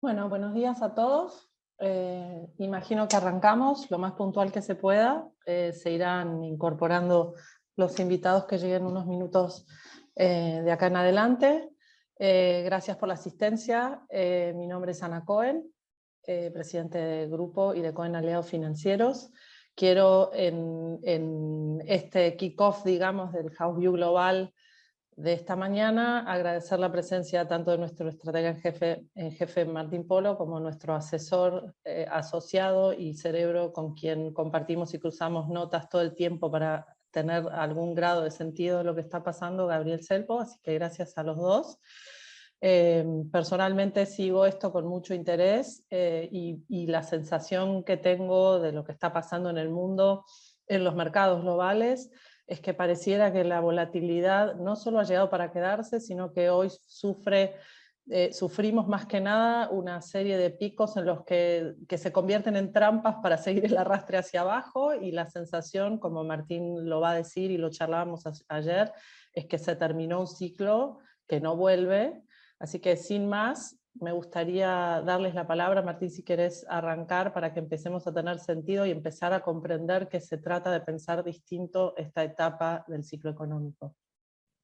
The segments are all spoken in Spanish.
Bueno, buenos días a todos. Imagino que arrancamos lo más puntual que se pueda. Se irán incorporando los invitados que lleguen unos minutos de acá en adelante. Gracias por la asistencia. Mi nombre es Ana Cohen, presidente del grupo y de Cohen Aliados Financieros. Quiero en este kick-off, digamos, del House View Global de esta mañana, agradecer la presencia tanto de nuestro estratega en jefe Martín Polo, como nuestro asesor asociado y cerebro con quien compartimos y cruzamos notas todo el tiempo para tener algún grado de sentido de lo que está pasando, Gabriel Selpo, así que gracias a los dos. Personalmente sigo esto con mucho interés y la sensación que tengo de lo que está pasando en el mundo, en los mercados globales, es que pareciera que la volatilidad no solo ha llegado para quedarse, sino que hoy sufrimos más que nada una serie de picos en los que se convierten en trampas para seguir el arrastre hacia abajo, y la sensación, como Martín lo va a decir y lo charlábamos ayer, es que se terminó un ciclo que no vuelve. Así que sin más, me gustaría darles la palabra, Martín, si querés arrancar para que empecemos a tener sentido y empezar a comprender que se trata de pensar distinto esta etapa del ciclo económico.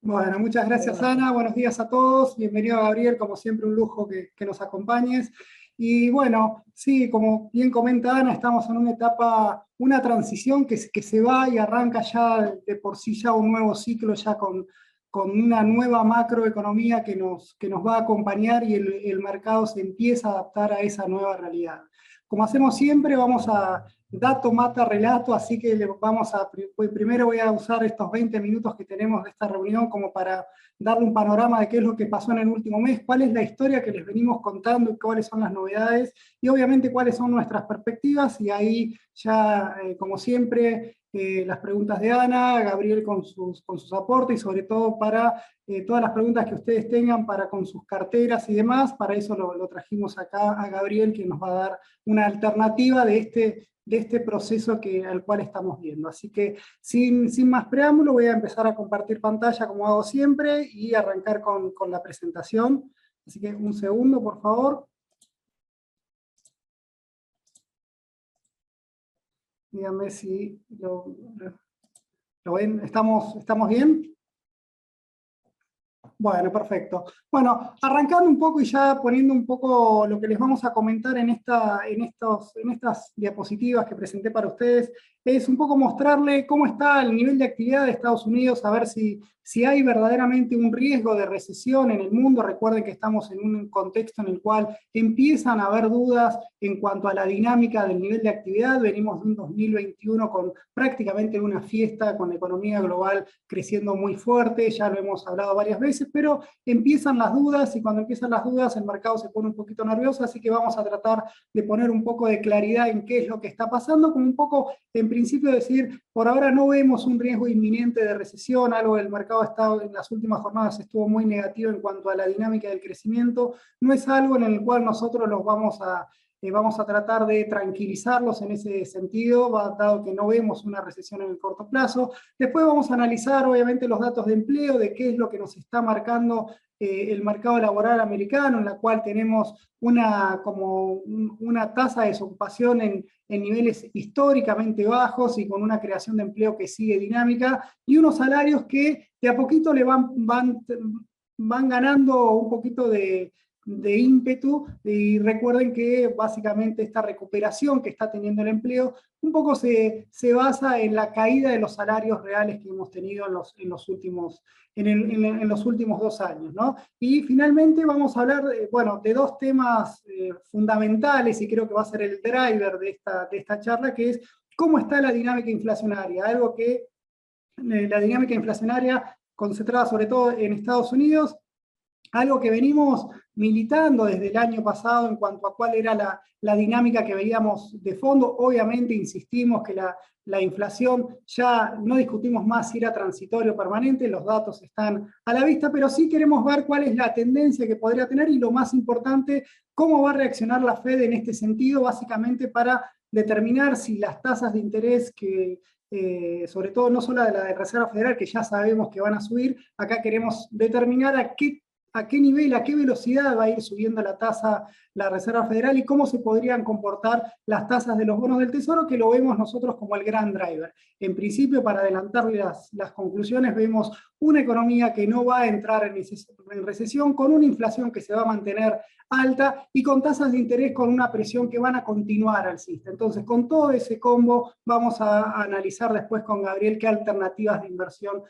Bueno, muchas gracias, Ana. Buenos días a todos. Bienvenido, Gabriel. Como siempre, un lujo que nos acompañes. Y bueno, sí, como bien comenta Ana, estamos en una etapa, una transición que se va y arranca ya de por sí ya un nuevo ciclo, ya con una nueva macroeconomía que nos va a acompañar, y el mercado se empieza a adaptar a esa nueva realidad. Como hacemos siempre, vamos a dato mata relato, así que primero voy a usar estos 20 minutos que tenemos de esta reunión como para darle un panorama de qué es lo que pasó en el último mes, cuál es la historia que les venimos contando, cuáles son las novedades y obviamente cuáles son nuestras perspectivas, y ahí ya, como siempre, las preguntas de Ana, Gabriel con sus aportes, y sobre todo para todas las preguntas que ustedes tengan con sus carteras y demás. Para eso lo trajimos acá a Gabriel, que nos va a dar una alternativa de este proceso al cual estamos viendo. Así que sin más preámbulo voy a empezar a compartir pantalla como hago siempre y arrancar con la presentación. Así que un segundo, por favor. Díganme si lo ven. ¿Estamos bien? Bueno, perfecto. Bueno, arrancando un poco y ya poniendo un poco lo que les vamos a comentar en estas diapositivas que presenté para ustedes, es un poco mostrarle cómo está el nivel de actividad de Estados Unidos, a ver si hay verdaderamente un riesgo de recesión en el mundo. Recuerden que estamos en un contexto en el cual empiezan a haber dudas en cuanto a la dinámica del nivel de actividad. Venimos de un 2021 con prácticamente una fiesta, con la economía global creciendo muy fuerte, ya lo hemos hablado varias veces, pero empiezan las dudas, y cuando empiezan las dudas el mercado se pone un poquito nervioso, así que vamos a tratar de poner un poco de claridad en qué es lo que está pasando, como un poco en principio decir, por ahora no vemos un riesgo inminente de recesión. Algo del mercado en las últimas jornadas estuvo muy negativo en cuanto a la dinámica del crecimiento. No es algo en el cual nosotros los vamos a tratar de tranquilizarlos en ese sentido, dado que no vemos una recesión en el corto plazo. Después vamos a analizar obviamente los datos de empleo, de qué es lo que nos está marcando el mercado laboral americano, en la cual tenemos una tasa de desocupación en niveles históricamente bajos y con una creación de empleo que sigue dinámica, y unos salarios que de a poquito le van ganando un poquito de ímpetu. Y recuerden que básicamente esta recuperación que está teniendo el empleo un poco se basa en la caída de los salarios reales que hemos tenido en los últimos 2 años, ¿no? Y finalmente vamos a hablar de dos temas fundamentales, y creo que va a ser el driver de esta charla, que es cómo está la dinámica inflacionaria, la dinámica inflacionaria concentrada sobre todo en Estados Unidos, algo que venimos militando desde el año pasado en cuanto a cuál era la dinámica que veíamos de fondo. Obviamente insistimos que la inflación, ya no discutimos más si era transitorio o permanente, los datos están a la vista, pero sí queremos ver cuál es la tendencia que podría tener, y lo más importante, cómo va a reaccionar la Fed en este sentido, básicamente para determinar si las tasas de interés sobre todo no solo de la de Reserva Federal, que ya sabemos que van a subir, acá queremos determinar a qué a qué nivel, a qué velocidad va a ir subiendo la tasa la Reserva Federal y cómo se podrían comportar las tasas de los bonos del Tesoro, que lo vemos nosotros como el gran driver. En principio, para adelantar las conclusiones, vemos una economía que no va a entrar en recesión, con una inflación que se va a mantener alta y con tasas de interés con una presión que van a continuar alcista. Entonces, con todo ese combo, vamos a analizar después con Gabriel qué alternativas de inversión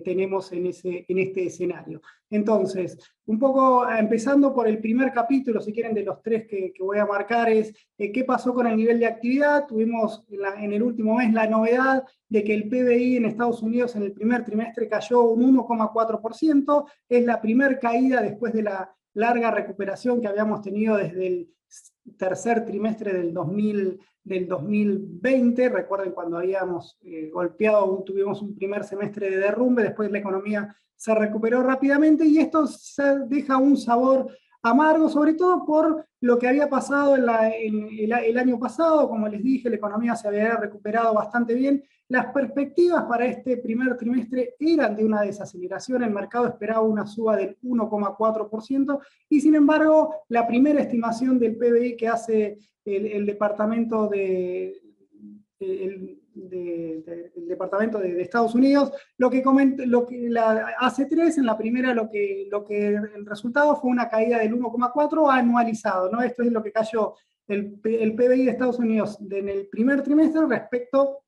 tenemos en este escenario. Entonces, un poco empezando por el primer capítulo, si quieren, de los tres que voy a marcar, es qué pasó con el nivel de actividad. Tuvimos en el último mes la novedad de que el PBI en Estados Unidos en el primer trimestre cayó un 1,4%, es la primera caída después de la larga recuperación que habíamos tenido desde el tercer trimestre del 2020, recuerden cuando habíamos tuvimos un primer semestre de derrumbe, después la economía se recuperó rápidamente y esto deja un sabor amargo, sobre todo por lo que había pasado el año pasado. Como les dije, la economía se había recuperado bastante bien. Las perspectivas para este primer trimestre eran de una desaceleración, el mercado esperaba una suba del 1,4%, y sin embargo, la primera estimación del PBI que hace el Departamento el Departamento de Estados Unidos, la AC3 en la primera, el resultado fue una caída del 1,4 anualizado, ¿no? Esto es lo que cayó el PBI de Estados Unidos en el primer trimestre respecto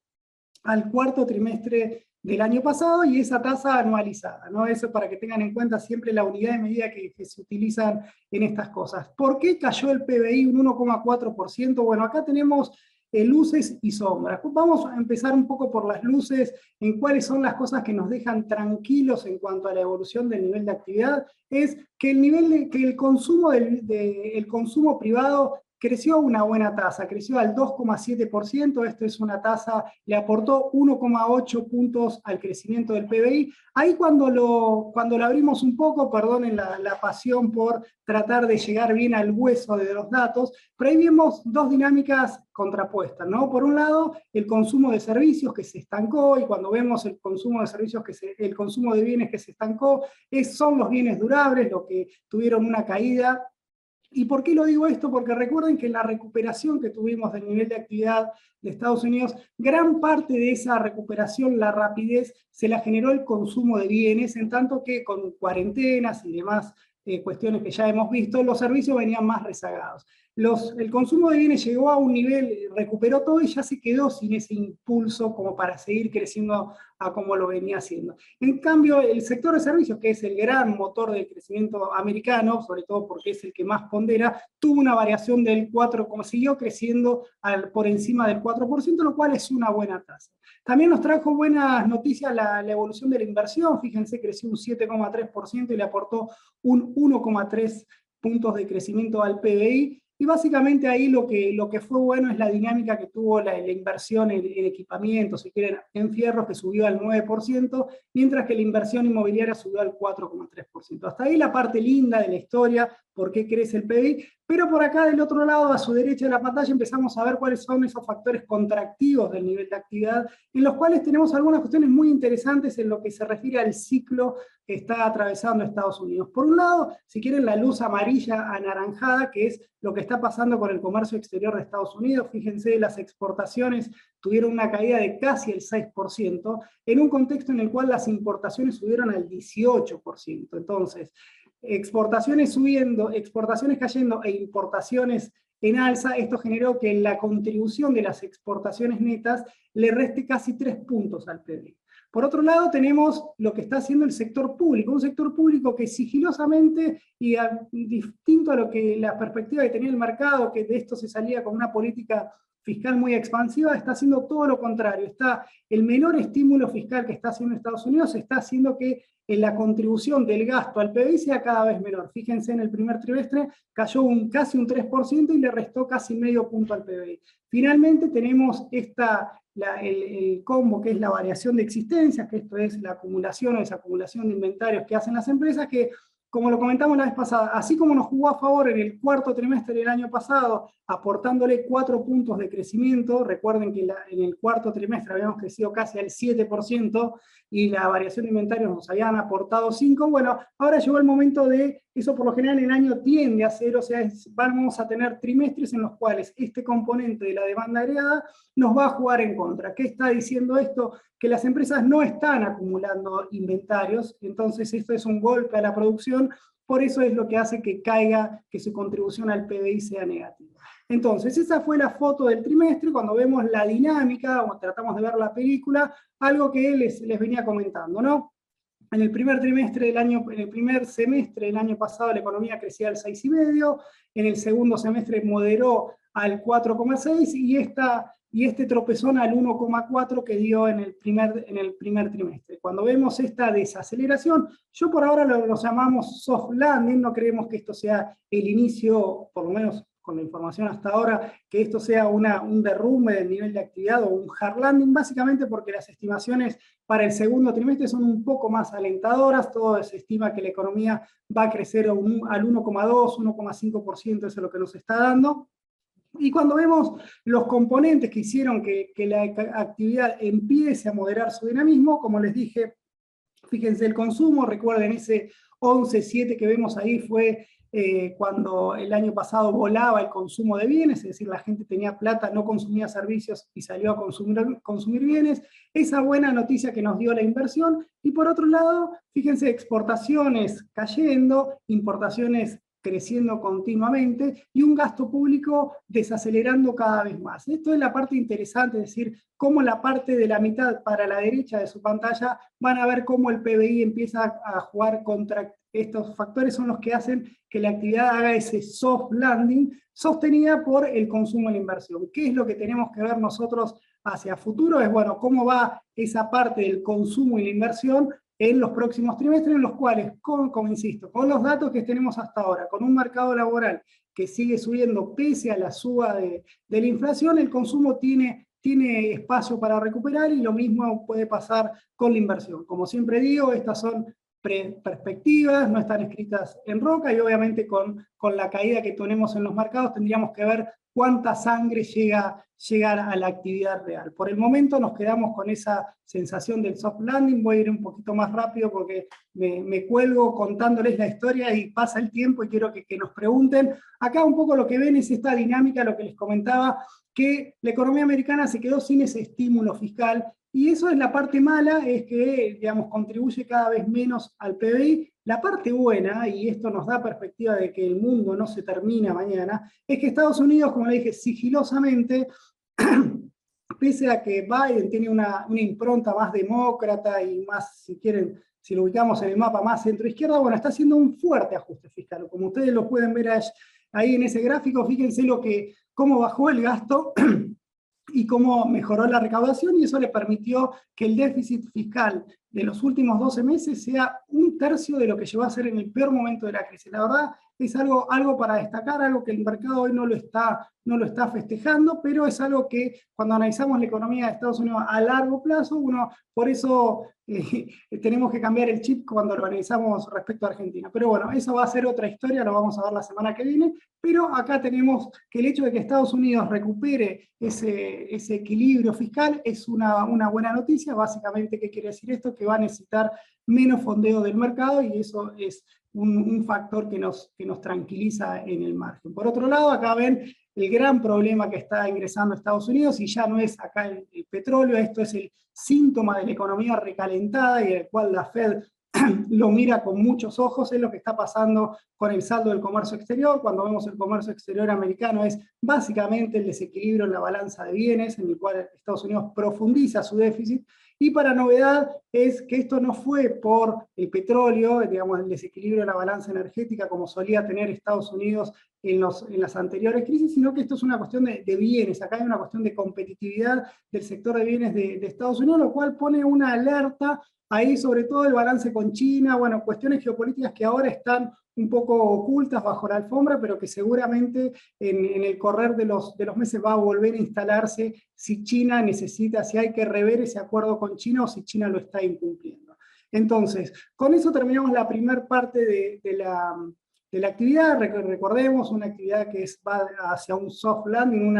al cuarto trimestre del año pasado, y esa tasa anualizada, ¿no? Eso para que tengan en cuenta siempre la unidad de medida que se utilizan en estas cosas. ¿Por qué cayó el PBI un 1,4%? Bueno, acá tenemos luces y sombras. Vamos a empezar un poco por las luces, en cuáles son las cosas que nos dejan tranquilos en cuanto a la evolución del nivel de actividad. Es que el consumo el consumo privado creció a una buena tasa, creció al 2,7%, esto es una tasa, le aportó 1,8 puntos al crecimiento del PBI. Ahí cuando lo abrimos un poco, perdonen la pasión por tratar de llegar bien al hueso de los datos, pero ahí vemos dos dinámicas contrapuestas, ¿no? Por un lado, el consumo de servicios que se estancó, y cuando vemos el consumo de servicios, el consumo de bienes que se estancó, son los bienes durables, los que tuvieron una caída. ¿Y por qué lo digo esto? Porque recuerden que la recuperación que tuvimos del nivel de actividad de Estados Unidos, gran parte de esa recuperación, la rapidez, se la generó el consumo de bienes, en tanto que con cuarentenas y demás cuestiones que ya hemos visto, los servicios venían más rezagados. El consumo de bienes llegó a un nivel, recuperó todo y ya se quedó sin ese impulso como para seguir creciendo a como lo venía haciendo. En cambio, el sector de servicios, que es el gran motor del crecimiento americano, sobre todo porque es el que más pondera, tuvo una variación del 4%, como siguió creciendo por encima del 4%, lo cual es una buena tasa. También nos trajo buenas noticias la evolución de la inversión. Fíjense, creció un 7,3% y le aportó un 1,3 puntos de crecimiento al PBI. Y básicamente ahí lo que fue bueno es la dinámica que tuvo la inversión en equipamiento, si quieren, en fierros, que subió al 9%, mientras que la inversión inmobiliaria subió al 4,3%. Hasta ahí la parte linda de la historia, por qué crece el PBI, pero por acá del otro lado, a su derecha de la pantalla, empezamos a ver cuáles son esos factores contractivos del nivel de actividad, en los cuales tenemos algunas cuestiones muy interesantes en lo que se refiere al ciclo que está atravesando Estados Unidos. Por un lado, si quieren, la luz amarilla anaranjada, que es lo que está pasando con el comercio exterior de Estados Unidos. Fíjense, las exportaciones tuvieron una caída de casi el 6%, en un contexto en el cual las importaciones subieron al 18%. Entonces, exportaciones subiendo, exportaciones cayendo e importaciones en alza, esto generó que la contribución de las exportaciones netas le reste casi 3 puntos al PBI. Por otro lado, tenemos lo que está haciendo el sector público, un sector público que sigilosamente, y distinto a lo que la perspectiva que tenía el mercado, que de esto se salía con una política fiscal muy expansiva, está haciendo todo lo contrario. El menor estímulo fiscal que está haciendo Estados Unidos está haciendo que la contribución del gasto al PBI sea cada vez menor. Fíjense, en el primer trimestre cayó casi un 3% y le restó casi medio punto al PBI. Finalmente tenemos el combo, que es la variación de existencias, que esto es la acumulación o desacumulación de inventarios que hacen las empresas, que como lo comentamos la vez pasada, así como nos jugó a favor en el cuarto trimestre del año pasado, aportándole 4 puntos de crecimiento, recuerden que en el cuarto trimestre habíamos crecido casi al 7%, y la variación de inventarios nos habían aportado 5, bueno, ahora llegó el momento de, eso por lo general en el año tiende a ser, o sea, vamos a tener trimestres en los cuales este componente de la demanda agregada nos va a jugar en contra. ¿Qué está diciendo esto? Que las empresas no están acumulando inventarios, entonces esto es un golpe a la producción, por eso es lo que hace que caiga, que su contribución al PBI sea negativa. Entonces, esa fue la foto del trimestre. Cuando vemos la dinámica, o tratamos de ver la película, algo que les venía comentando, ¿no? En el primer trimestre del año, en el primer semestre del año pasado la economía crecía al 6,5, en el segundo semestre moderó al 4,6 y este tropezón al 1,4 que dio en el primer trimestre. Cuando vemos esta desaceleración, yo por ahora lo llamamos soft landing, no creemos que esto sea el inicio, por lo menos con la información hasta ahora, que esto sea un derrumbe del nivel de actividad o un hard landing, básicamente porque las estimaciones para el segundo trimestre son un poco más alentadoras, todo se estima que la economía va a crecer al 1,2, 1,5%, eso es lo que nos está dando. Y cuando vemos los componentes que hicieron que la actividad empiece a moderar su dinamismo, como les dije, fíjense el consumo, recuerden ese 11,7 que vemos ahí fue cuando el año pasado volaba el consumo de bienes, es decir, la gente tenía plata, no consumía servicios y salió a consumir bienes, esa buena noticia que nos dio la inversión, y por otro lado, fíjense, exportaciones cayendo, importaciones creciendo continuamente, y un gasto público desacelerando cada vez más. Esto es la parte interesante, es decir, cómo la parte de la mitad para la derecha de su pantalla van a ver cómo el PBI empieza a jugar contra estos factores, son los que hacen que la actividad haga ese soft landing, sostenida por el consumo y la inversión. ¿Qué es lo que tenemos que ver nosotros hacia futuro? Es, bueno, cómo va esa parte del consumo y la inversión en los próximos trimestres, en los cuales, como insisto, con los datos que tenemos hasta ahora, con un mercado laboral que sigue subiendo pese a la suba de la inflación, el consumo tiene espacio para recuperar, y lo mismo puede pasar con la inversión. Como siempre digo, estas son perspectivas, no están escritas en roca, y obviamente con la caída que tenemos en los mercados tendríamos que ver cuánta sangre llega a la actividad real. Por el momento nos quedamos con esa sensación del soft landing. Voy a ir un poquito más rápido porque me cuelgo contándoles la historia y pasa el tiempo y quiero que nos pregunten. Acá un poco lo que ven es esta dinámica, lo que les comentaba, que la economía americana se quedó sin ese estímulo fiscal, y eso es la parte mala, es que, digamos, contribuye cada vez menos al PBI. La parte buena, y esto nos da perspectiva de que el mundo no se termina mañana, es que Estados Unidos, como le dije, sigilosamente, pese a que Biden tiene una impronta más demócrata y más, si quieren, si lo ubicamos en el mapa, más centro-izquierda, bueno, está haciendo un fuerte ajuste fiscal. Como ustedes lo pueden ver ahí en ese gráfico, fíjense cómo bajó el gasto y cómo mejoró la recaudación, y eso le permitió que el déficit fiscal de los últimos 12 meses sea 1/3 de lo que llegó a ser en el peor momento de la crisis. La verdad es algo para destacar, algo que el mercado hoy no lo está festejando, pero es algo que cuando analizamos la economía de Estados Unidos a largo plazo, por eso tenemos que cambiar el chip cuando lo analizamos respecto a Argentina. Pero bueno, eso va a ser otra historia, lo vamos a ver la semana que viene, pero acá tenemos que el hecho de que Estados Unidos recupere ese equilibrio fiscal es una buena noticia. Básicamente, ¿qué quiere decir esto? Que va a necesitar menos fondeo del mercado, y eso es un factor que nos tranquiliza en el margen. Por otro lado, acá ven el gran problema que está ingresando a Estados Unidos, y ya no es acá el petróleo, esto es el síntoma de la economía recalentada y el cual la Fed lo mira con muchos ojos. Es lo que está pasando con el saldo del comercio exterior. Cuando vemos el comercio exterior americano, es básicamente el desequilibrio en la balanza de bienes, en el cual Estados Unidos profundiza su déficit, y para novedad es que esto no fue por el petróleo, digamos, el desequilibrio de la balanza energética como solía tener Estados Unidos en las anteriores crisis, sino que esto es una cuestión de bienes. Acá hay una cuestión de competitividad del sector de bienes de Estados Unidos, lo cual pone una alerta ahí, sobre todo el balance con China, bueno, cuestiones geopolíticas que ahora están un poco ocultas bajo la alfombra, pero que seguramente en el correr de los meses va a volver a instalarse si China necesita, si hay que rever ese acuerdo con China o si China lo está incumpliendo. Entonces, con eso terminamos la primera parte de la actividad. Recordemos, una actividad que va hacia un soft landing,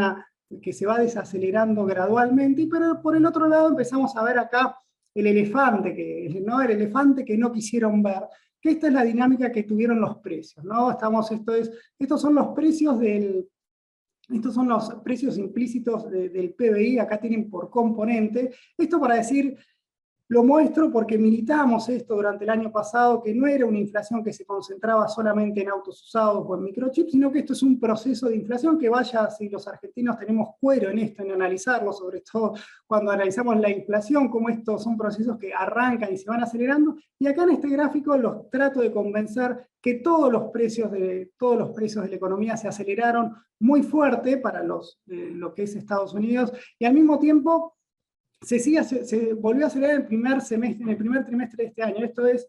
que se va desacelerando gradualmente, pero por el otro lado empezamos a ver acá el elefante, el elefante que no quisieron ver, que esta es la dinámica que tuvieron los precios, ¿no? Estos son los precios estos son los precios implícitos del PBI, acá tienen por componente. Esto para decir, lo muestro porque militamos esto durante el año pasado, que no era una inflación que se concentraba solamente en autos usados o en microchips, sino que esto es un proceso de inflación que vaya, si los argentinos tenemos cuero en esto, en analizarlo, sobre todo cuando analizamos la inflación, cómo estos son procesos que arrancan y se van acelerando, y acá en este gráfico los trato de convencer que todos los precios de la economía se aceleraron muy fuerte para lo que es Estados Unidos, y al mismo tiempo se volvió a acelerar en el primer trimestre de este año. Esto es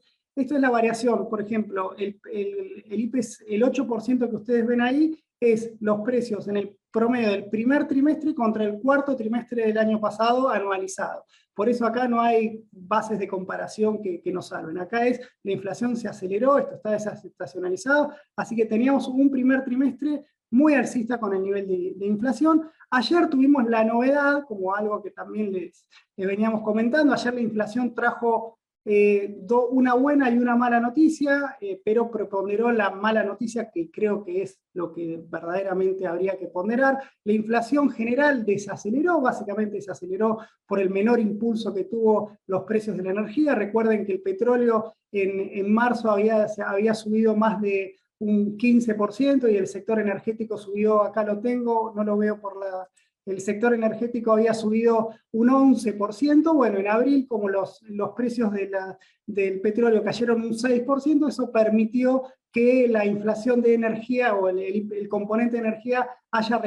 la variación. Por ejemplo, el 8% que ustedes ven ahí es los precios en el promedio del primer trimestre contra el cuarto trimestre del año pasado anualizado. Por eso acá no hay bases de comparación que nos salven. Acá la inflación se aceleró, esto está desestacionalizado, así que teníamos un primer trimestre muy alcista con el nivel de inflación. Ayer tuvimos la novedad, como algo que también les veníamos comentando, ayer la inflación trajo una buena y una mala noticia, pero preponderó la mala noticia, que creo que es lo que verdaderamente habría que ponderar. La inflación general desaceleró, básicamente desaceleró por el menor impulso que tuvo los precios de la energía. Recuerden que el petróleo en marzo había subido más de un 15%, y el sector energético subió, acá lo tengo, no lo veo el sector energético había subido un 11%, bueno, en abril, como los precios del petróleo cayeron un 6%, eso permitió que la inflación de energía, o el componente de energía, haya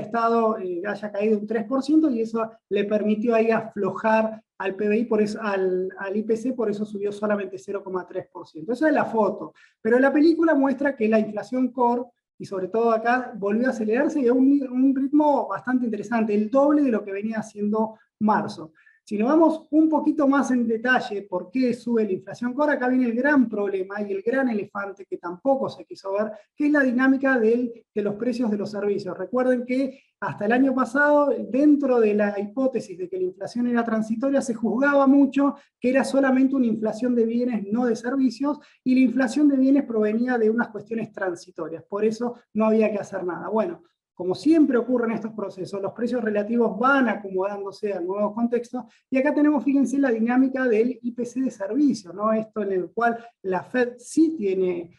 caído un 3%, y eso le permitió ahí aflojar al PBI, al IPC, por eso subió solamente 0,3%. Esa es la foto. Pero la película muestra que la inflación core, y sobre todo acá, volvió a acelerarse y a un ritmo bastante interesante, el doble de lo que venía haciendo marzo. Si nos vamos un poquito más en detalle por qué sube la inflación core, acá viene el gran problema y el gran elefante que tampoco se quiso ver, que es la dinámica de los precios de los servicios. Recuerden que hasta el año pasado, dentro de la hipótesis de que la inflación era transitoria, se juzgaba mucho que era solamente una inflación de bienes, no de servicios, y la inflación de bienes provenía de unas cuestiones transitorias, por eso no había que hacer nada. Bueno, como siempre ocurre en estos procesos, los precios relativos van acomodándose al nuevo contexto, y acá tenemos, fíjense, la dinámica del IPC de servicios, ¿no? Esto en el cual la Fed sí tiene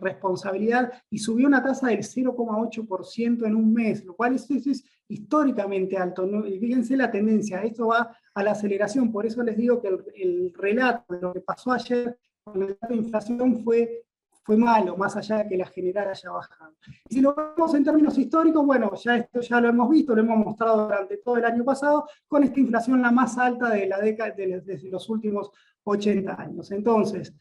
responsabilidad, y subió una tasa del 0,8% en un mes, lo cual es históricamente alto, ¿no? Y fíjense la tendencia, esto va a la aceleración. Por eso les digo que el relato de lo que pasó ayer con el dato de inflación fue malo, más allá de que la general haya bajado. Y si lo vemos en términos históricos, bueno, esto ya lo hemos visto, lo hemos mostrado durante todo el año pasado, con esta inflación la más alta de la década, desde los últimos 80 años. Entonces,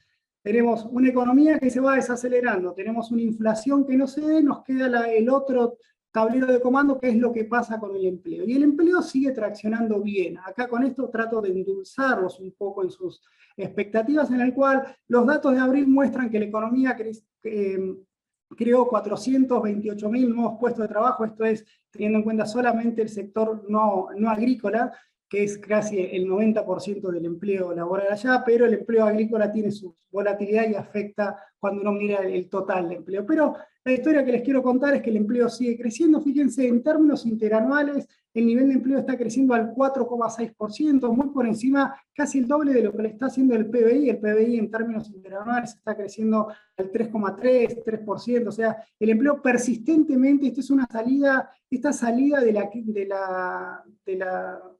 tenemos una economía que se va desacelerando, tenemos una inflación que no cede, nos queda el otro tablero de comando, que es lo que pasa con el empleo. Y el empleo sigue traccionando bien. Acá con esto trato de endulzarlos un poco en sus expectativas, en el cual los datos de abril muestran que la economía creó 428.000 nuevos puestos de trabajo, esto es teniendo en cuenta solamente el sector no agrícola, que es casi el 90% del empleo laboral allá, pero el empleo agrícola tiene su volatilidad y afecta cuando uno mira el total de empleo. Pero la historia que les quiero contar es que el empleo sigue creciendo. Fíjense, en términos interanuales, el nivel de empleo está creciendo al 4,6%, muy por encima, casi el doble de lo que le está haciendo el PBI. El PBI en términos interanuales está creciendo al 3,3%, 3%, o sea, el empleo persistentemente, esta salida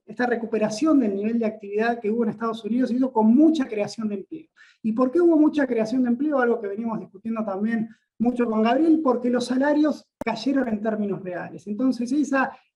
esta recuperación del nivel de actividad que hubo en Estados Unidos, hizo con mucha creación de empleo. ¿Y por qué hubo mucha creación de empleo? Algo que venimos discutiendo también mucho con Gabriel, porque los salarios cayeron en términos reales. Entonces,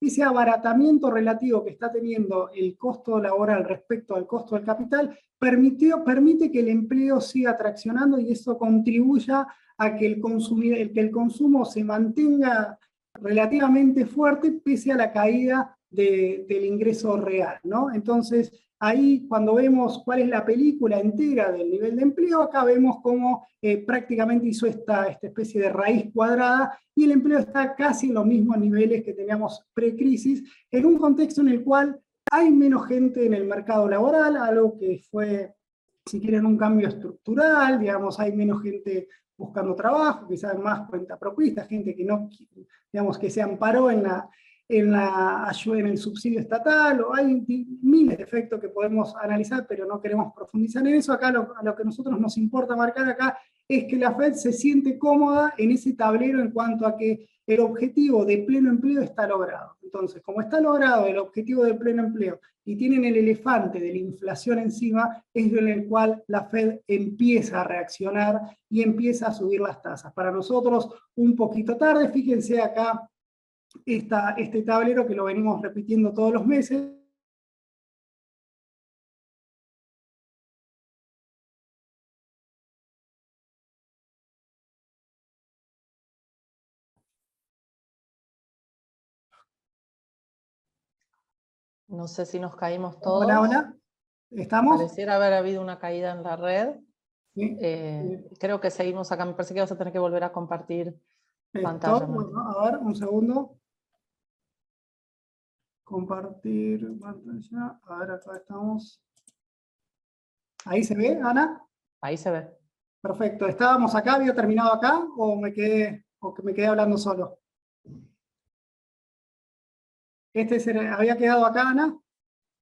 ese abaratamiento relativo que está teniendo el costo laboral respecto al costo del capital permite que el empleo siga traccionando, y eso contribuya a que el consumo se mantenga relativamente fuerte pese a la caída del ingreso real, ¿no? Entonces, ahí cuando vemos cuál es la película entera del nivel de empleo, acá vemos cómo prácticamente hizo esta especie de raíz cuadrada, y el empleo está casi en los mismos niveles que teníamos pre-crisis, en un contexto en el cual hay menos gente en el mercado laboral, algo que fue, si quieren, un cambio estructural, digamos, hay menos gente buscando trabajo, quizás más cuentapropistas, gente que no, digamos, que se amparó en la ayuda, en el subsidio estatal, o hay miles de efectos que podemos analizar, pero no queremos profundizar en eso. Acá a lo que a nosotros nos importa marcar acá es que la Fed se siente cómoda en ese tablero en cuanto a que el objetivo de pleno empleo está logrado. Entonces, como está logrado el objetivo de pleno empleo y tienen el elefante de la inflación encima, es en el cual la Fed empieza a reaccionar y empieza a subir las tasas. Para nosotros, un poquito tarde, fíjense acá este tablero que lo venimos repitiendo todos los meses. No sé si nos caímos Hola, todos. hola. ¿Estamos? Pareciera haber habido una caída en la red. Sí. Creo que seguimos acá. Me parece que vas a tener que volver a compartir pantalla, Martín. Bueno, a ver, un segundo. Compartir pantalla. A ver, acá estamos. ¿Ahí se ve, Ana? Ahí se ve. Perfecto. ¿Estábamos acá? ¿Había terminado acá? ¿O que me quedé hablando solo? ¿Había quedado acá, Ana?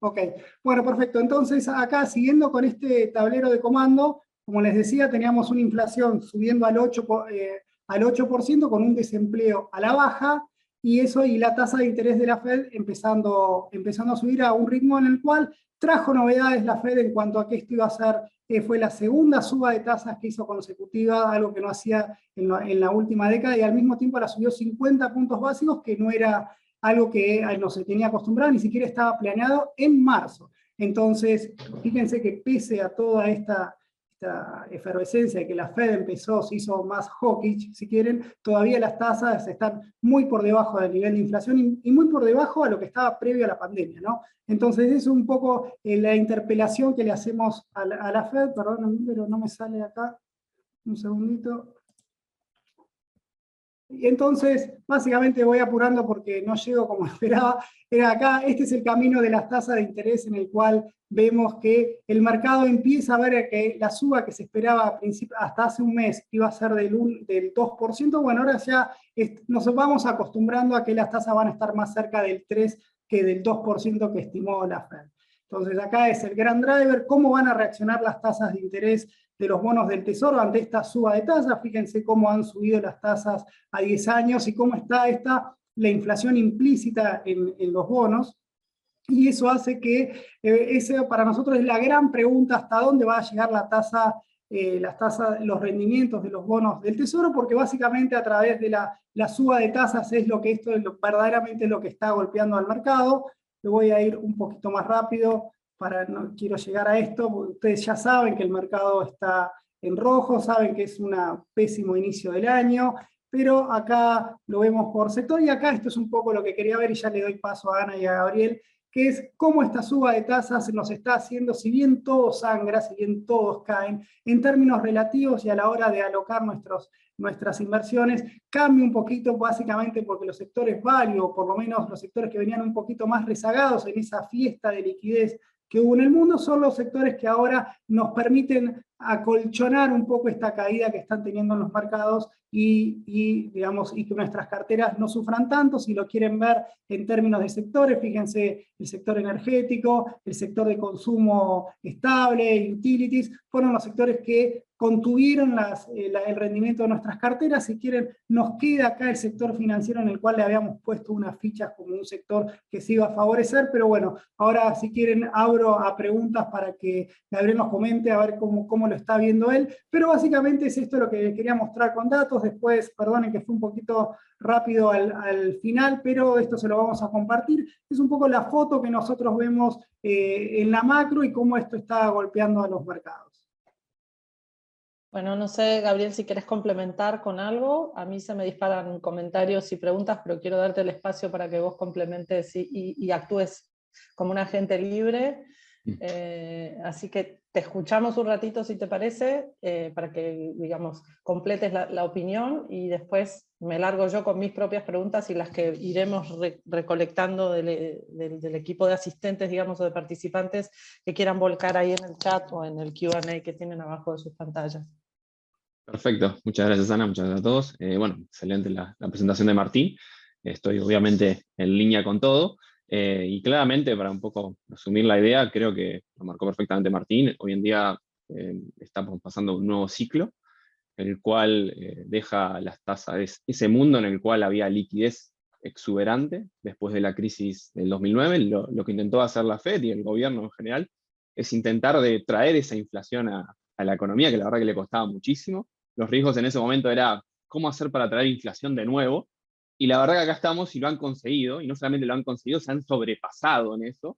Ok. Bueno, perfecto. Entonces, acá, siguiendo con este tablero de comando, como les decía, teníamos una inflación subiendo al 8% con un desempleo a la baja, y la tasa de interés de la Fed empezando a subir a un ritmo en el cual trajo novedades la Fed en cuanto a que esto iba a ser, fue la segunda suba de tasas que hizo consecutiva, algo que no hacía en la última década, y al mismo tiempo la subió 50 puntos básicos, que no era algo que no se tenía acostumbrado, ni siquiera estaba planeado en marzo. Entonces, fíjense que pese a toda esta efervescencia de que la Fed se hizo más hawkish, si quieren, todavía las tasas están muy por debajo del nivel de inflación y muy por debajo a lo que estaba previo a la pandemia, ¿no? Entonces, es un poco la interpelación que le hacemos a la Fed, perdón, pero no me sale acá, un segundito. Y entonces, básicamente voy apurando porque no llego como esperaba. Era acá, este es el camino de las tasas de interés en el cual vemos que el mercado empieza a ver que la suba que se esperaba hasta hace un mes iba a ser del 2%. Bueno, ahora ya nos vamos acostumbrando a que las tasas van a estar más cerca del 3% que del 2% que estimó la Fed. Entonces acá es el gran driver, cómo van a reaccionar las tasas de interés de los bonos del Tesoro ante esta suba de tasas. Fíjense cómo han subido las tasas a 10 años y cómo está la inflación implícita en los bonos. Y eso hace que para nosotros es la gran pregunta: ¿hasta dónde va a llegar los rendimientos de los bonos del Tesoro? Porque básicamente a través de la suba de tasas es verdaderamente lo que está golpeando al mercado. Le voy a ir un poquito más rápido, no quiero llegar a esto, porque ustedes ya saben que el mercado está en rojo, saben que es un pésimo inicio del año, pero acá lo vemos por sector, y acá esto es un poco lo que quería ver, y ya le doy paso a Ana y a Gabriel, que es cómo esta suba de tasas nos está haciendo, si bien todo sangra, si bien todos caen, en términos relativos y a la hora de alocar nuestras inversiones, cambia un poquito, básicamente porque los sectores value, o por lo menos los sectores que venían un poquito más rezagados en esa fiesta de liquidez que hubo en el mundo, son los sectores que ahora nos permiten acolchonar un poco esta caída que están teniendo en los mercados y que nuestras carteras no sufran tanto. Si lo quieren ver en términos de sectores, fíjense, el sector energético, el sector de consumo estable, utilities, fueron los sectores que contuvieron el rendimiento de nuestras carteras. Si quieren, nos queda acá el sector financiero, en el cual le habíamos puesto unas fichas como un sector que se iba a favorecer, pero bueno, ahora si quieren abro a preguntas para que Gabriel nos comente a ver cómo lo está viendo él, pero básicamente es esto lo que quería mostrar con datos. Después, perdonen que fue un poquito rápido al final, pero esto se lo vamos a compartir. Es un poco la foto que nosotros vemos en la macro y cómo esto está golpeando a los mercados. Bueno, no sé, Gabriel, si querés complementar con algo. A mí se me disparan comentarios y preguntas, pero quiero darte el espacio para que vos complementes y actúes como un agente libre. Así que te escuchamos un ratito, si te parece, para que, digamos, completes la opinión, y después me largo yo con mis propias preguntas y las que iremos recolectando del equipo de asistentes, digamos, o de participantes que quieran volcar ahí en el chat o en el Q&A que tienen abajo de sus pantallas. Perfecto, muchas gracias Ana, muchas gracias a todos. Bueno, excelente la presentación de Martín. Estoy obviamente en línea con todo. Y claramente, para un poco resumir la idea, creo que lo marcó perfectamente Martín. Hoy en día estamos pasando un nuevo ciclo, el cual deja las tasas, ese mundo en el cual había liquidez exuberante después de la crisis del 2009. Lo que intentó hacer la Fed y el gobierno en general es intentar de traer esa inflación a la economía, que la verdad que le costaba muchísimo. Los riesgos en ese momento era cómo hacer para traer inflación de nuevo, y la verdad que acá estamos y lo han conseguido, y no solamente lo han conseguido, se han sobrepasado en eso.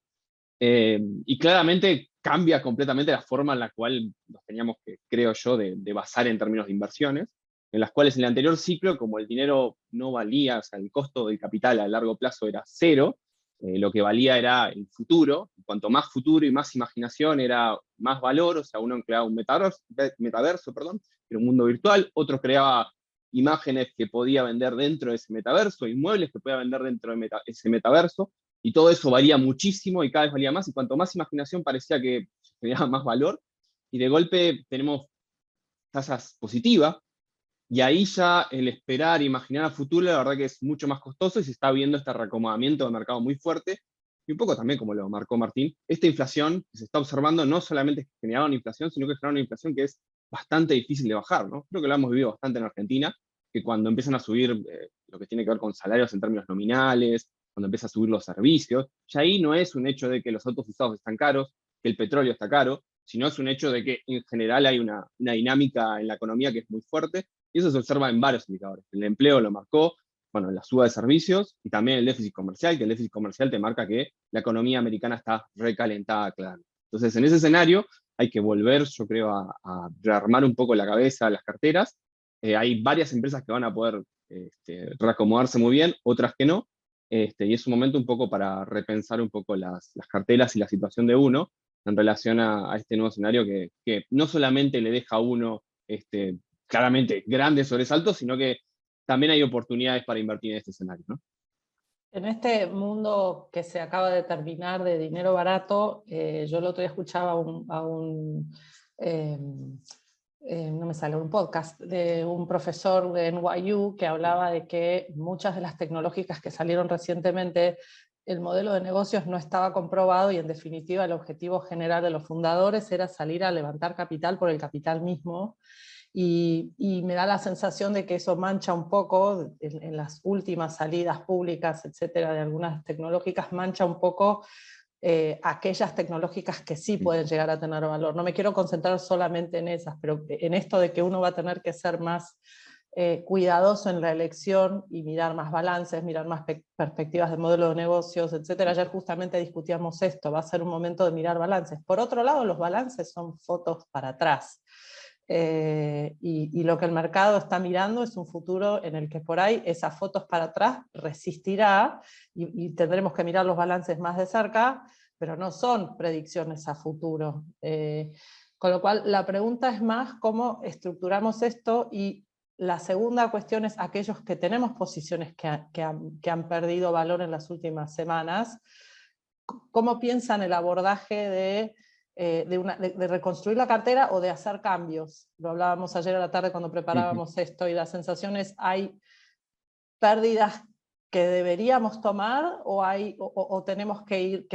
Y claramente cambia completamente la forma en la cual nos teníamos que, creo yo, de basar en términos de inversiones, en las cuales en el anterior ciclo, como el dinero no valía, o sea, el costo del capital a largo plazo era cero, lo que valía era el futuro. Cuanto más futuro y más imaginación era más valor. O sea, uno creaba un metaverso, perdón, era un mundo virtual, otro creaba imágenes que podía vender dentro de ese metaverso, inmuebles que podía vender dentro de ese metaverso, y todo eso valía muchísimo y cada vez valía más, y cuanto más imaginación parecía que generaba más valor, y de golpe tenemos tasas positivas, y ahí ya el esperar e imaginar a futuro, la verdad que es mucho más costoso, y se está viendo este reacomodamiento de mercado muy fuerte, y un poco también, como lo marcó Martín, esta inflación que se está observando no solamente es que genera una inflación, sino que genera una inflación que es bastante difícil de bajar, ¿no? Creo que lo hemos vivido bastante en Argentina, que cuando empiezan a subir lo que tiene que ver con salarios en términos nominales, cuando empieza a subir los servicios, ya ahí no es un hecho de que los autos usados están caros, que el petróleo está caro, sino es un hecho de que en general hay una dinámica en la economía que es muy fuerte, y eso se observa en varios indicadores. El empleo lo marcó, bueno, la suba de servicios, y también el déficit comercial, que el déficit comercial te marca que la economía americana está recalentada, claro. Entonces, en ese escenario hay que volver, yo creo, a rearmar un poco la cabeza, las carteras. Hay varias empresas que van a poder reacomodarse muy bien, otras que no, y es un momento un poco para repensar un poco las carteras y la situación de uno en relación a este nuevo escenario que no solamente le deja a uno claramente grandes sobresaltos, sino que también hay oportunidades para invertir en este escenario, ¿no? En este mundo que se acaba de terminar de dinero barato, yo el otro día escuchaba no me sale, un podcast de un profesor de NYU que hablaba de que muchas de las tecnológicas que salieron recientemente, el modelo de negocios no estaba comprobado, y en definitiva el objetivo general de los fundadores era salir a levantar capital por el capital mismo. Y me da la sensación de que eso mancha un poco, en las últimas salidas públicas, etcétera, de algunas tecnológicas, mancha un poco aquellas tecnológicas que sí pueden llegar a tener valor. No me quiero concentrar solamente en esas, pero en esto de que uno va a tener que ser más cuidadoso en la elección y mirar más balances, mirar más perspectivas de modelo de negocios, etcétera. Ayer justamente discutíamos esto, va a ser un momento de mirar balances. Por otro lado, los balances son fotos para atrás. Y lo que el mercado está mirando es un futuro en el que por ahí esas fotos para atrás resistirá, y tendremos que mirar los balances más de cerca, pero no son predicciones a futuro. Con lo cual la pregunta es más cómo estructuramos esto, y la segunda cuestión es aquellos que tenemos posiciones que han perdido valor en las últimas semanas, ¿cómo piensan el abordaje de reconstruir la cartera o de hacer cambios? Lo hablábamos ayer a la tarde cuando preparábamos esto, y la sensación es, ¿hay pérdidas que deberíamos tomar o tenemos que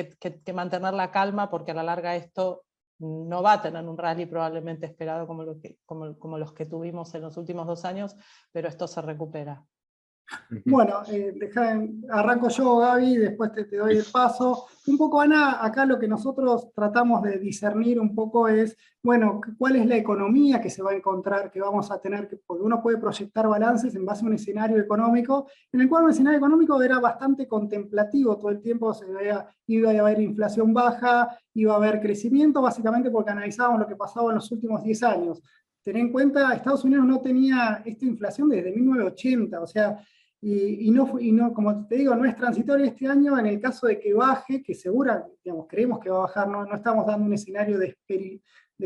mantener la calma, porque a la larga esto no va a tener un rally probablemente esperado como los que tuvimos en los últimos 2 años, pero esto se recupera? Bueno, arranco yo, Gaby, después te doy el paso. Un poco, Ana, acá lo que nosotros tratamos de discernir un poco es, bueno, cuál es la economía que se va a encontrar, que vamos a tener, porque uno puede proyectar balances en base a un escenario económico, en el cual un escenario económico era bastante contemplativo, todo el tiempo iba a haber inflación baja, iba a haber crecimiento, básicamente porque analizábamos lo que pasaba en los últimos 10 años. Ten en cuenta, Estados Unidos no tenía esta inflación desde 1980, o sea, y no, como te digo, no es transitorio este año en el caso de que baje, que segura, digamos, creemos que va a bajar, no estamos dando un escenario de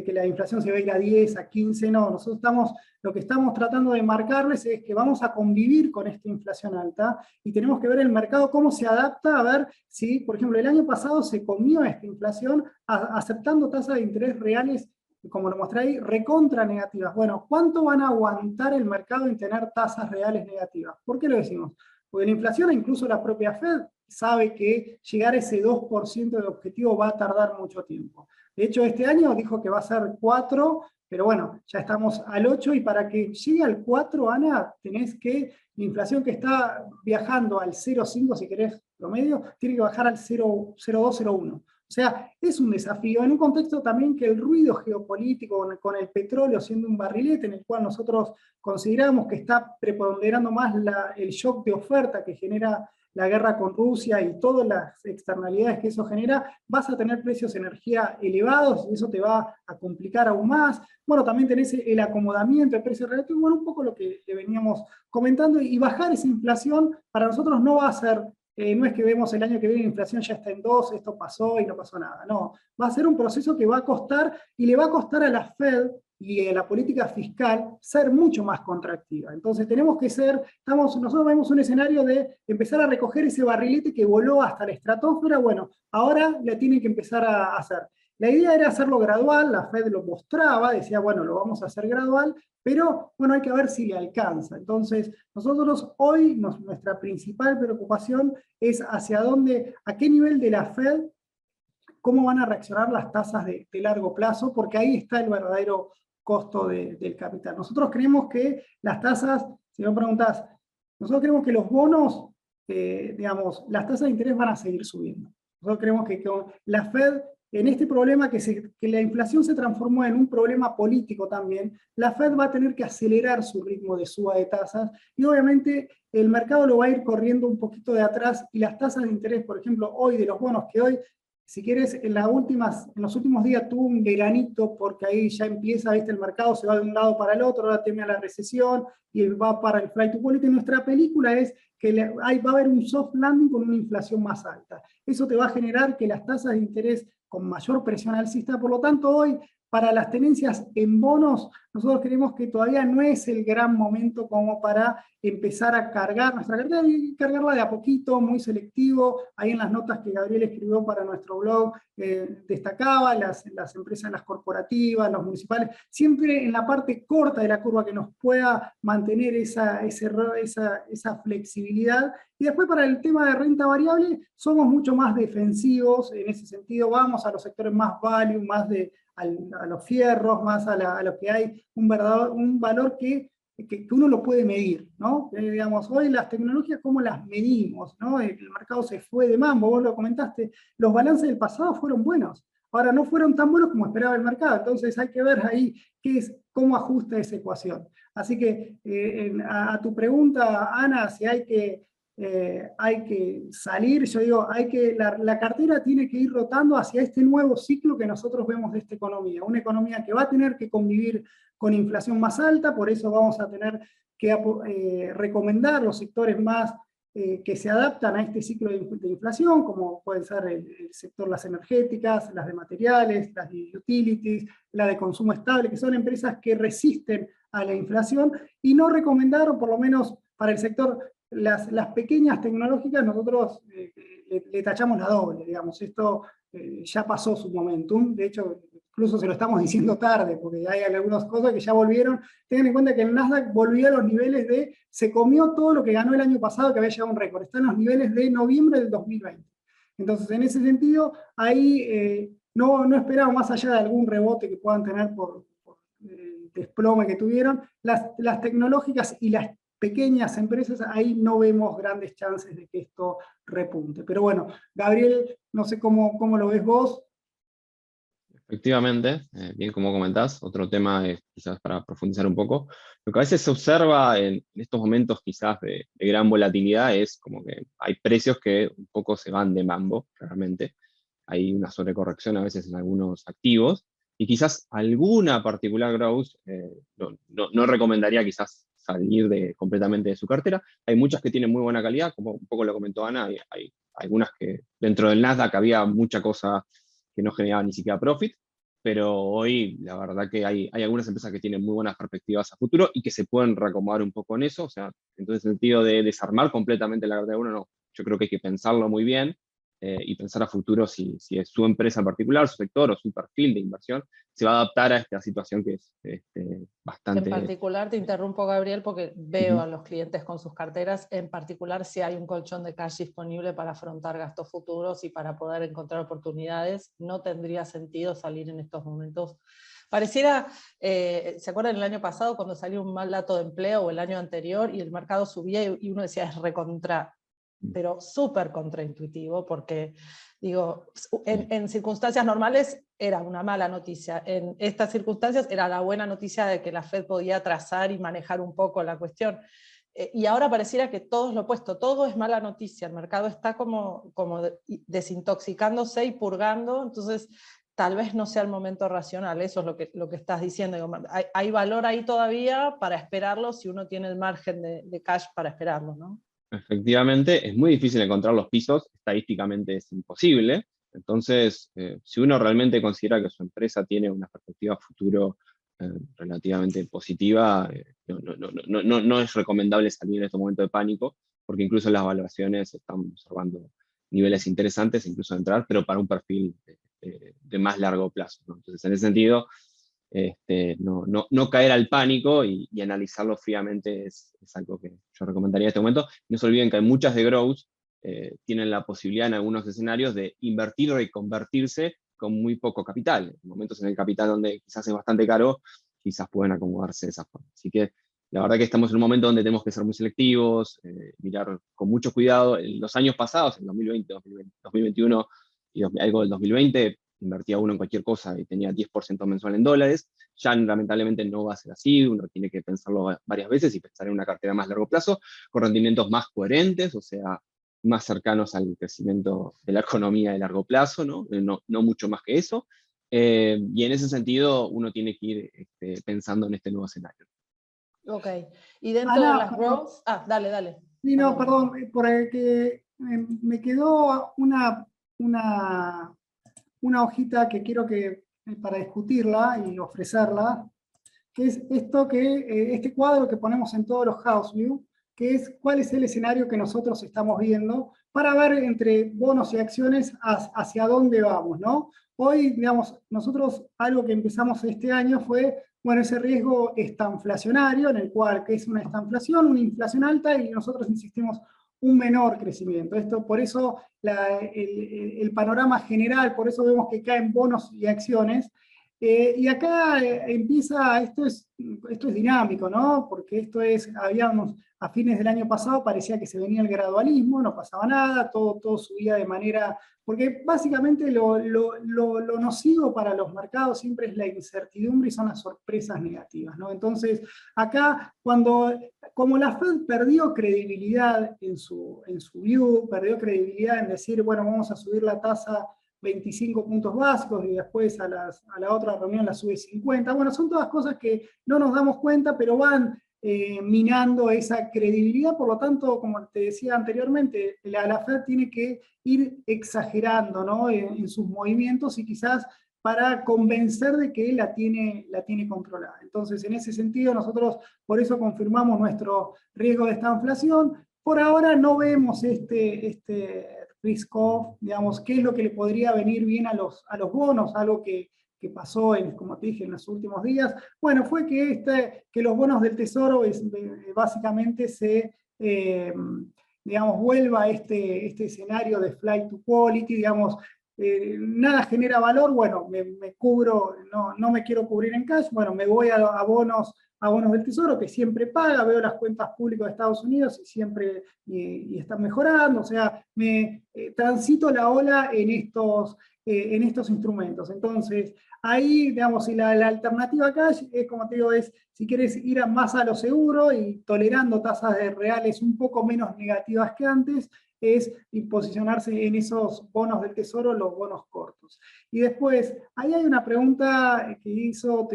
que la inflación se va a ir a 10, a 15, no, nosotros lo que estamos tratando de marcarles es que vamos a convivir con esta inflación alta, y tenemos que ver el mercado cómo se adapta, a ver si, por ejemplo, el año pasado se comió esta inflación aceptando tasas de interés reales, como lo mostré ahí, recontra negativas. Bueno, ¿cuánto van a aguantar el mercado en tener tasas reales negativas? ¿Por qué lo decimos? Porque la inflación, incluso la propia Fed, sabe que llegar a ese 2% de objetivo va a tardar mucho tiempo. De hecho, este año dijo que va a ser 4, pero bueno, ya estamos al 8, y para que llegue al 4, Ana, tenés que, la inflación que está viajando al 0,5, si querés, promedio, tiene que bajar al 0,2, 0,1. O sea, es un desafío, en un contexto también que el ruido geopolítico con el petróleo siendo un barrilete en el cual nosotros consideramos que está preponderando más el shock de oferta que genera la guerra con Rusia y todas las externalidades que eso genera, vas a tener precios de energía elevados, y eso te va a complicar aún más. Bueno, también tenés el acomodamiento de precios relativos, bueno, un poco lo que le veníamos comentando, y bajar esa inflación para nosotros no va a ser, no es que vemos el año que viene la inflación ya está en 2, esto pasó y no pasó nada, no, va a ser un proceso que va a costar, y le va a costar a la Fed y a la política fiscal ser mucho más contractiva. Entonces tenemos que nosotros vemos un escenario de empezar a recoger ese barrilete que voló hasta la estratosfera, bueno, ahora la tienen que empezar a hacer. La idea era hacerlo gradual, la Fed lo mostraba, decía, bueno, lo vamos a hacer gradual, pero bueno, hay que ver si le alcanza. Entonces, nosotros hoy, nuestra principal preocupación es a qué nivel de la Fed, cómo van a reaccionar las tasas de largo plazo, porque ahí está el verdadero costo del capital. Nosotros creemos que las tasas, si me preguntás, nosotros creemos que los bonos, digamos, las tasas de interés van a seguir subiendo. Nosotros creemos que la Fed, en este problema que la inflación se transformó en un problema político también, la Fed va a tener que acelerar su ritmo de suba de tasas, y obviamente el mercado lo va a ir corriendo un poquito de atrás, y las tasas de interés, por ejemplo, hoy de los bonos, que hoy, si quieres, en los últimos días tuvo un veranito, porque ahí ya empieza, ¿viste? El mercado se va de un lado para el otro, ahora teme a la recesión, y va para el flight to quality. Nuestra película es que va a haber un soft landing con una inflación más alta. Eso te va a generar que las tasas de interés con mayor presión alcista, por lo tanto hoy, para las tenencias en bonos, nosotros creemos que todavía no es el gran momento como para empezar a cargar nuestra cartera, y cargarla de a poquito, muy selectivo. Ahí en las notas que Gabriel escribió para nuestro blog, destacaba las empresas, las corporativas, los municipales, siempre en la parte corta de la curva que nos pueda mantener esa flexibilidad. Y después, para el tema de renta variable, somos mucho más defensivos en ese sentido, vamos a los sectores más value, más a los fierros, más a lo que hay un valor que uno lo puede medir, ¿no? Digamos, hoy las tecnologías, ¿cómo las medimos? ¿No? El mercado se fue de mambo, vos lo comentaste, los balances del pasado fueron buenos, ahora no fueron tan buenos como esperaba el mercado, entonces hay que ver ahí cómo ajusta esa ecuación. Así que, a tu pregunta, Ana, si hay que salir, yo digo, la cartera tiene que ir rotando hacia este nuevo ciclo que nosotros vemos de esta economía, una economía que va a tener que convivir con inflación más alta, por eso vamos a tener que recomendar los sectores más que se adaptan a este ciclo de inflación, como pueden ser el sector las energéticas, las de materiales, las de utilities, la de consumo estable, que son empresas que resisten a la inflación, y no recomendar, o por lo menos para el sector, las pequeñas tecnológicas, nosotros le tachamos la doble, digamos, esto ya pasó su momentum, de hecho, incluso se lo estamos diciendo tarde, porque hay algunas cosas que ya volvieron. Tengan en cuenta que el Nasdaq volvió a los niveles se comió todo lo que ganó el año pasado, que había llegado a un récord, está en los niveles de noviembre del 2020. Entonces, en ese sentido, ahí no esperamos más allá de algún rebote que puedan tener por el desplome que tuvieron, las tecnológicas y las pequeñas empresas, ahí no vemos grandes chances de que esto repunte. Pero bueno, Gabriel, no sé cómo lo ves vos. Efectivamente, bien como comentás, otro tema es, quizás para profundizar un poco, lo que a veces se observa en estos momentos quizás de gran volatilidad es como que hay precios que un poco se van de mambo, realmente. Hay una sobrecorrección a veces en algunos activos, y quizás alguna particular growth no recomendaría quizás salir completamente de su cartera. Hay muchas que tienen muy buena calidad, como un poco lo comentó Ana, hay algunas que dentro del Nasdaq había mucha cosa que no generaba ni siquiera profit, pero hoy la verdad que hay algunas empresas que tienen muy buenas perspectivas a futuro y que se pueden reacomodar un poco en eso, o sea, entonces en el sentido de desarmar completamente la cartera de uno, no, yo creo que hay que pensarlo muy bien y pensar a futuro si es su empresa en particular, su sector o su perfil de inversión, se va a adaptar a esta situación que es bastante... En particular, te interrumpo, Gabriel, porque veo a los clientes con sus carteras, en particular si hay un colchón de cash disponible para afrontar gastos futuros y para poder encontrar oportunidades, no tendría sentido salir en estos momentos. Pareciera, ¿se acuerdan el año pasado cuando salió un mal dato de empleo o el año anterior y el mercado subía y uno decía es recontra, pero súper contraintuitivo, porque digo, en circunstancias normales era una mala noticia, en estas circunstancias era la buena noticia de que la Fed podía trazar y manejar un poco la cuestión. Y ahora pareciera que todo es lo opuesto, todo es mala noticia, el mercado está como desintoxicándose y purgando, entonces tal vez no sea el momento racional, eso es lo que estás diciendo. Digo, hay valor ahí todavía para esperarlo si uno tiene el margen de cash para esperarlo, ¿no? Efectivamente, es muy difícil encontrar los pisos, estadísticamente es imposible. Entonces, si uno realmente considera que su empresa tiene una perspectiva futuro relativamente positiva, no es recomendable salir en este momento de pánico, porque incluso las valoraciones están observando niveles interesantes, incluso de entrar, pero para un perfil de más largo plazo, ¿no? Entonces, en ese sentido, no caer al pánico y analizarlo fríamente es algo que yo recomendaría en este momento. No se olviden que hay muchas de growth, tienen la posibilidad en algunos escenarios de invertir o reconvertirse con muy poco capital. En momentos en el capital donde quizás es bastante caro, quizás pueden acomodarse de esa forma. Así que la verdad que estamos en un momento donde tenemos que ser muy selectivos, mirar con mucho cuidado. En los años pasados, en 2020, 2021 y algo del 2020, invertía uno en cualquier cosa y tenía 10% mensual en dólares. Ya lamentablemente no va a ser así, uno tiene que pensarlo varias veces y pensar en una cartera más a largo plazo, con rendimientos más coherentes, o sea, más cercanos al crecimiento de la economía de largo plazo, ¿no? No mucho más que eso. Y en ese sentido uno tiene que ir pensando en este nuevo escenario. Ok, y dentro Ana, de las growth... dale. Sí, no, perdón, porque me quedó una hojita que quiero para discutirla y ofrecerla, que es este cuadro que ponemos en todos los house view, que es cuál es el escenario que nosotros estamos viendo para ver entre bonos y acciones hacia dónde vamos, ¿no? Hoy, digamos, nosotros algo que empezamos este año fue, bueno, ese riesgo estanflacionario, en el cual, que es una estanflación, una inflación alta, y nosotros insistimos un menor crecimiento. Por eso el panorama general, por eso vemos que caen bonos y acciones. Y acá empieza, esto es dinámico, ¿no? Porque habíamos, a fines del año pasado parecía que se venía el gradualismo, no pasaba nada, todo subía de manera, porque básicamente lo nocivo para los mercados siempre es la incertidumbre y son las sorpresas negativas, ¿no? Entonces, acá, como la Fed perdió credibilidad en su view, perdió credibilidad en decir, bueno, vamos a subir la tasa 25 puntos básicos y después a la otra reunión la sube 50. Bueno, son todas cosas que no nos damos cuenta, pero van minando esa credibilidad. Por lo tanto, como te decía anteriormente, la Fed tiene que ir exagerando, ¿no? en sus movimientos y quizás para convencer de que la tiene controlada. Entonces, en ese sentido, nosotros por eso confirmamos nuestro riesgo de esta inflación. Por ahora no vemos este risk off, digamos, qué es lo que le podría venir bien a los bonos, algo que pasó, como te dije, en los últimos días. Bueno, fue que los bonos del Tesoro básicamente digamos, vuelva a este escenario de flight to quality, digamos, nada genera valor, bueno, me cubro, no me quiero cubrir en cash, bueno, me voy a bonos del Tesoro, que siempre paga, veo las cuentas públicas de Estados Unidos y siempre y están mejorando, o sea, transito la ola en en estos instrumentos. Entonces, ahí, digamos, si la alternativa cash es, como te digo, es si quieres ir más a lo seguro y tolerando tasas de reales un poco menos negativas que antes, es posicionarse en esos bonos del tesoro, los bonos cortos. Y después, ahí hay una pregunta que hizo,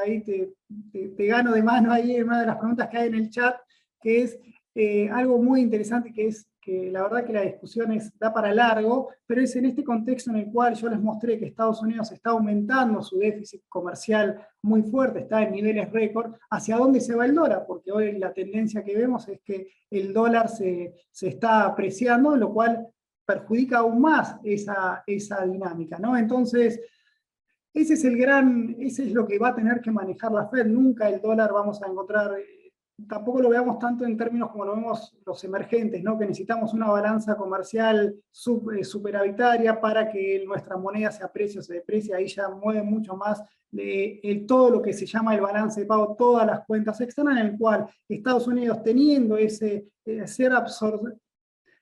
ahí te gano de mano ahí en una de las preguntas que hay en el chat, que es algo muy interesante, que es que la verdad que la discusión da para largo, pero es en este contexto en el cual yo les mostré que Estados Unidos está aumentando su déficit comercial muy fuerte, está en niveles récord, ¿hacia dónde se va el dólar? Porque hoy la tendencia que vemos es que el dólar se está apreciando, lo cual perjudica aún más esa dinámica, ¿no? Entonces, ese es lo que va a tener que manejar la Fed. Nunca el dólar vamos a encontrar, tampoco lo veamos tanto en términos como lo vemos los emergentes, ¿no? Que necesitamos una balanza comercial superavitaria para que nuestra moneda se aprecie o se deprecie. Ahí ya mueve mucho más todo lo que se llama el balance de pago, todas las cuentas externas, en el cual Estados Unidos, teniendo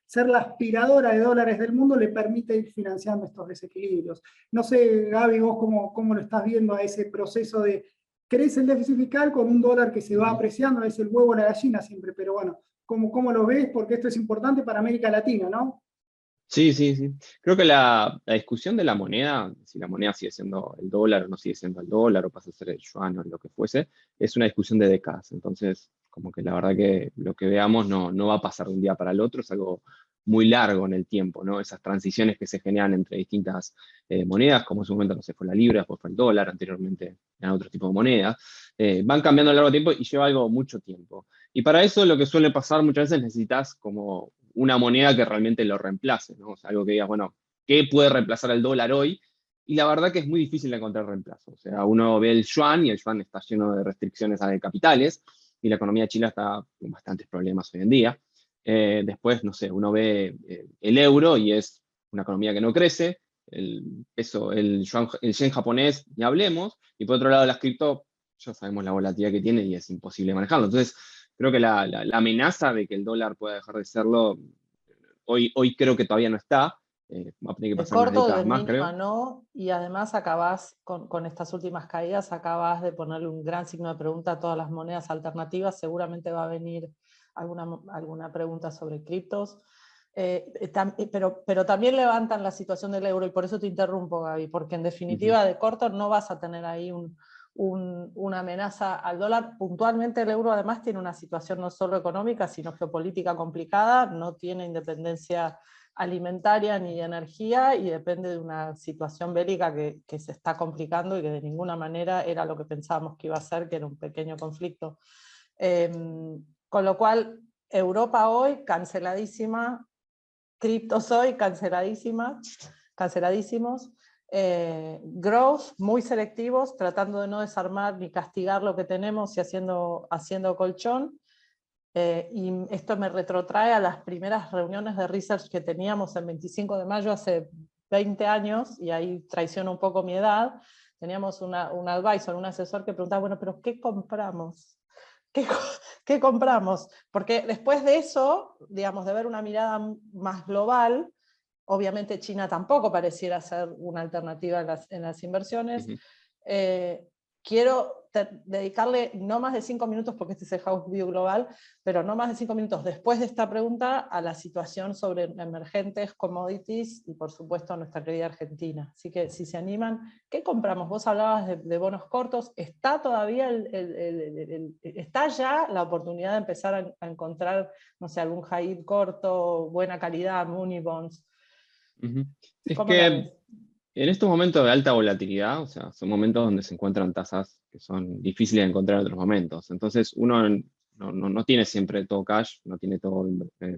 ser la aspiradora de dólares del mundo, le permite ir financiando estos desequilibrios. No sé, Gaby, vos cómo lo estás viendo a ese proceso de crece el déficit fiscal con un dólar que se va apreciando, es el huevo o la gallina siempre, pero bueno, ¿cómo lo ves? Porque esto es importante para América Latina, ¿no? Sí, sí, sí. Creo que la discusión de la moneda, si la moneda sigue siendo el dólar o no sigue siendo el dólar, o pasa a ser el yuan o lo que fuese, es una discusión de décadas. Entonces, como que la verdad que lo que veamos no va a pasar de un día para el otro, es algo muy largo en el tiempo, ¿no? Esas transiciones que se generan entre distintas monedas, como en su momento no sé, fue la libra, después fue el dólar, anteriormente eran otro tipo de monedas, van cambiando a lo largo del tiempo y lleva algo mucho tiempo. Y para eso lo que suele pasar muchas veces necesitas como una moneda que realmente lo reemplace, ¿no? O sea, algo que digas, bueno, ¿qué puede reemplazar al dólar hoy? Y la verdad que es muy difícil de encontrar reemplazo. O sea, uno ve el yuan y el yuan está lleno de restricciones a de capitales y la economía de Chile está con bastantes problemas hoy en día. Después, no sé, uno ve el euro y es una economía que no crece, el peso, el yen japonés, ni hablemos, y por otro lado las cripto, ya sabemos la volatilidad que tiene y es imposible manejarlo. Entonces, creo que la amenaza de que el dólar pueda dejar de serlo, hoy creo que todavía no está. Va a tener que De pasar unas corto, de décadas más, mínima creo. no, y además acabas con estas últimas caídas, acabas de ponerle un gran signo de pregunta a todas las monedas alternativas. Seguramente va a venir alguna pregunta sobre criptos, pero también levantan la situación del euro, y por eso te interrumpo, Gaby, porque en definitiva de corto no vas a tener ahí una amenaza al dólar. Puntualmente el euro además tiene una situación no solo económica, sino geopolítica complicada, no tiene independencia alimentaria ni de energía, y depende de una situación bélica que se está complicando y que de ninguna manera era lo que pensábamos que iba a ser, que era un pequeño conflicto. Con lo cual, Europa hoy canceladísima, criptos hoy canceladísimos, growth muy selectivos, tratando de no desarmar ni castigar lo que tenemos y haciendo colchón. Y esto me retrotrae a las primeras reuniones de research que teníamos el 25 de mayo hace 20 años, y ahí traiciono un poco mi edad. Teníamos un advisor, un asesor que preguntaba, bueno, pero ¿qué compramos? ¿Qué compramos? Porque después de eso, digamos, de ver una mirada más global, obviamente China tampoco pareciera ser una alternativa en las inversiones. Quiero dedicarle no más de 5 minutos, porque este es el House View global, pero no más de 5 minutos después de esta pregunta a la situación sobre emergentes, commodities y por supuesto nuestra querida Argentina. Así que si se animan, ¿qué compramos? Vos hablabas de bonos cortos. ¿Está todavía está ya la oportunidad de empezar a encontrar, no sé, algún high yield corto, buena calidad, muni bonds? Es ¿Cómo la que ves? en estos momentos de alta volatilidad, o sea, son momentos donde se encuentran tasas que son difíciles de encontrar en otros momentos. Entonces, uno no tiene siempre todo cash, no tiene todo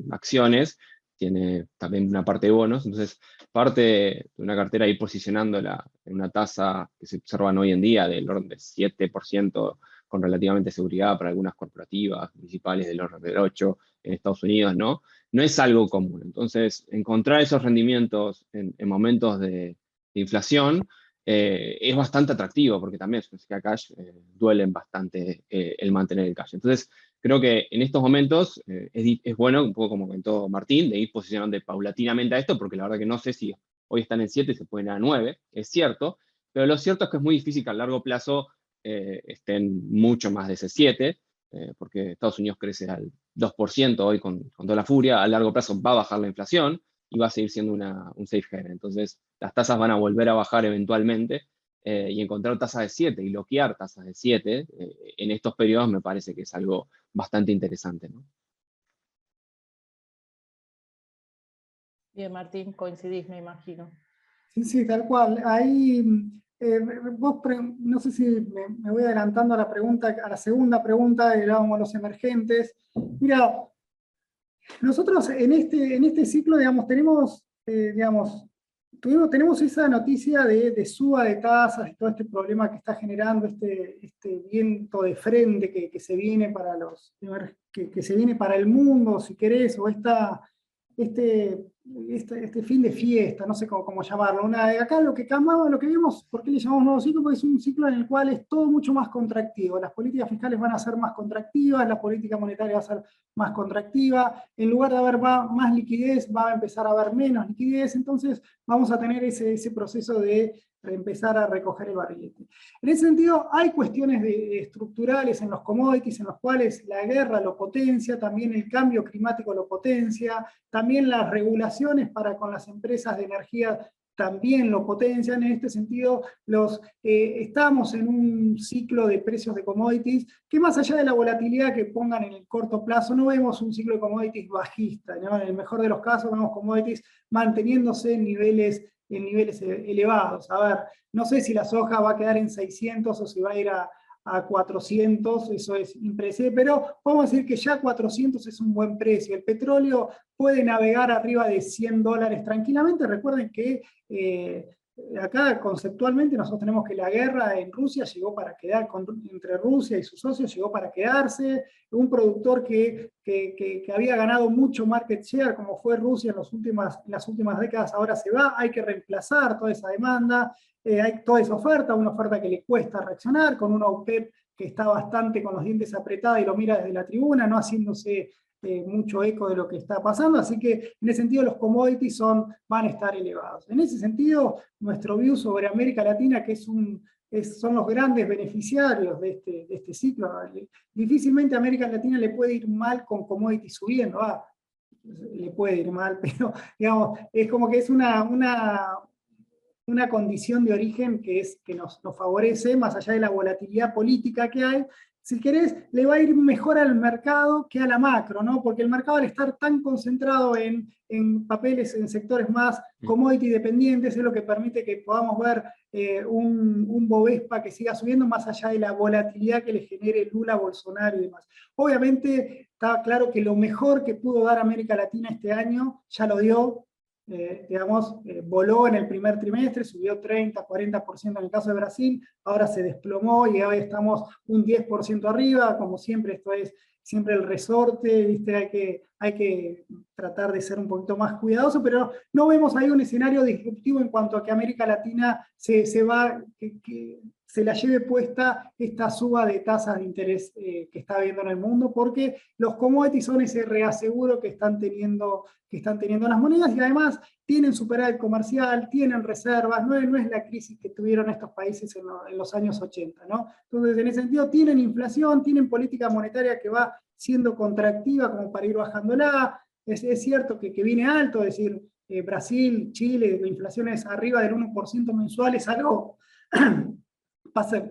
acciones, tiene también una parte de bonos. Entonces, parte de una cartera ir posicionándola en una tasa que se observan hoy en día del orden de 7% con relativamente seguridad para algunas corporativas, municipales del orden del 8% en Estados Unidos, ¿no? No es algo común. Entonces, encontrar esos rendimientos en momentos de inflación es bastante atractivo, porque también si a cash duelen bastante el mantener el cash. Entonces, creo que en estos momentos es bueno, un poco como comentó Martín, de ir posicionando paulatinamente a esto, porque la verdad que no sé si hoy están en 7 y se pueden ir a 9, es cierto, pero lo cierto es que es muy difícil que a largo plazo estén mucho más de ese 7, porque Estados Unidos crece al 2% hoy con toda la furia, a largo plazo va a bajar la inflación y va a seguir siendo un safe haven. Entonces, las tasas van a volver a bajar eventualmente, y encontrar tasas de 7 y bloquear tasas de 7 en estos periodos me parece que es algo bastante interesante, ¿no? Bien, Martín, coincidís, me imagino. Sí, sí, tal cual. Ahí, no sé si me voy adelantando a la pregunta, a la segunda pregunta, hablábamos de los emergentes. Mira, nosotros en este ciclo, digamos, tenemos esa noticia de suba de tasas y todo este problema que está generando este viento de frente que se viene para que se viene para el mundo, si querés, o este fin de fiesta, no sé cómo llamarlo. Acá lo que vemos, ¿por qué le llamamos nuevo ciclo? Porque es un ciclo en el cual es todo mucho más contractivo. Las políticas fiscales van a ser más contractivas, la política monetaria va a ser más contractiva, en lugar de haber más liquidez, va a empezar a haber menos liquidez, entonces vamos a tener ese proceso de empezar a recoger el barrilete. En ese sentido, hay cuestiones estructurales en los commodities, en los cuales la guerra lo potencia, también el cambio climático lo potencia, también las regulaciones con las empresas de energía también lo potencian. En este sentido, estamos en un ciclo de precios de commodities que, más allá de la volatilidad que pongan en el corto plazo, no vemos un ciclo de commodities bajista, ¿no? En el mejor de los casos vemos commodities manteniéndose en niveles elevados. A ver, no sé si la soja va a quedar en 600 o si va a ir a 400, eso es impredecible, pero podemos decir que ya 400 es un buen precio. El petróleo puede navegar arriba de $100 tranquilamente. Recuerden que acá conceptualmente nosotros tenemos que la guerra en Rusia llegó para quedar, entre Rusia y sus socios llegó para quedarse. Un productor que había ganado mucho market share, como fue Rusia en las últimas décadas, ahora se va. Hay que reemplazar toda esa demanda. Hay toda esa oferta, una oferta que le cuesta reaccionar, con una OPEP que está bastante con los dientes apretados y lo mira desde la tribuna, no haciéndose mucho eco de lo que está pasando, así que en ese sentido los commodities van a estar elevados. En ese sentido, nuestro view sobre América Latina, que son los grandes beneficiarios de este ciclo, difícilmente a América Latina le puede ir mal con commodities subiendo, le puede ir mal, pero digamos, es como que es una condición de origen que nos favorece, más allá de la volatilidad política que hay. Si querés, le va a ir mejor al mercado que a la macro, ¿no? Porque el mercado, al estar tan concentrado en papeles, en sectores más commodity dependientes, es lo que permite que podamos ver un Bovespa que siga subiendo, más allá de la volatilidad que le genere Lula, Bolsonaro y demás. Obviamente, está claro que lo mejor que pudo dar América Latina este año ya lo dio. Voló en el primer trimestre, subió 30, 40% en el caso de Brasil, ahora se desplomó y hoy estamos un 10% arriba. Como siempre, esto es siempre el resorte, ¿viste? Hay que tratar de ser un poquito más cuidadoso, pero no vemos ahí un escenario disruptivo en cuanto a que América Latina se la lleve puesta esta suba de tasas de interés que está habiendo en el mundo, porque los commodities son ese reaseguro que están teniendo las monedas, y además tienen superávit comercial, tienen reservas, no es la crisis que tuvieron estos países en los años 80, ¿no? Entonces, en ese sentido, tienen inflación, tienen política monetaria que va siendo contractiva como para ir bajándola. Es cierto que viene alto, es decir, Brasil, Chile, la inflación es arriba del 1% mensual, es algo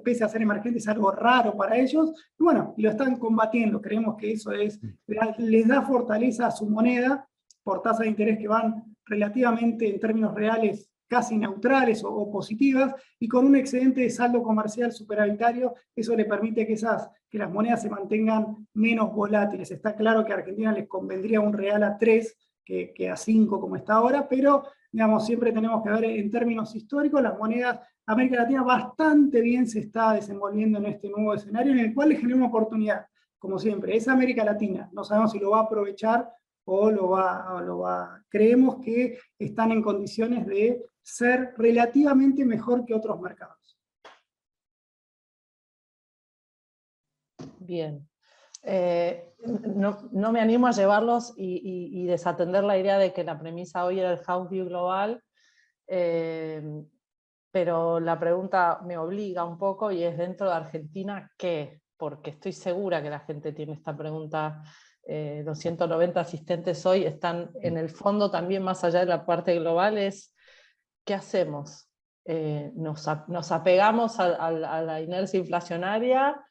pese a ser emergente, es algo raro para ellos, y bueno, lo están combatiendo. Creemos que eso les da fortaleza a su moneda, por tasas de interés que van relativamente, en términos reales, casi neutrales o positivas, y con un excedente de saldo comercial superavitario, eso le permite que las monedas se mantengan menos volátiles. Está claro que a Argentina les convendría un real a 3 que a 5 como está ahora, pero digamos, siempre tenemos que ver en términos históricos. Las monedas, América Latina bastante bien se está desenvolviendo en este nuevo escenario, en el cual le genera una oportunidad, como siempre. Es América Latina, no sabemos si lo va a aprovechar o creemos que están en condiciones de ser relativamente mejor que otros mercados. Bien. No me animo a llevarlos y desatender la idea de que la premisa hoy era el house view global. pero la pregunta me obliga un poco y es dentro de Argentina, ¿qué? Porque estoy segura que la gente tiene esta pregunta. 290 asistentes hoy están en el fondo también, más allá de la parte global, es ¿qué hacemos? Nos apegamos a la inercia inflacionaria,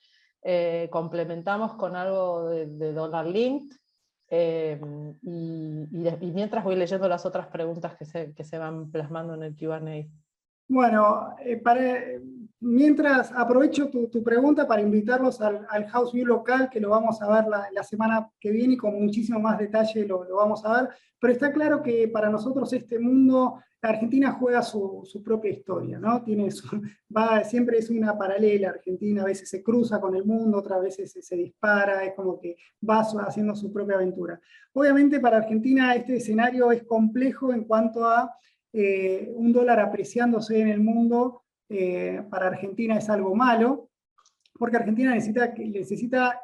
complementamos con algo de dólar linked, y mientras voy leyendo las otras preguntas que se van plasmando en el Q&A. Bueno, mientras aprovecho tu pregunta para invitarlos al House View local, que lo vamos a ver la semana que viene y con muchísimo más detalle lo vamos a ver, pero está claro que para nosotros este mundo, la Argentina juega su propia historia, ¿no? Siempre es una paralela. Argentina a veces se cruza con el mundo, otras veces se dispara, es como que va haciendo su propia aventura. Obviamente para Argentina este escenario es complejo en cuanto a un dólar apreciándose en el mundo. Para Argentina es algo malo, porque Argentina necesita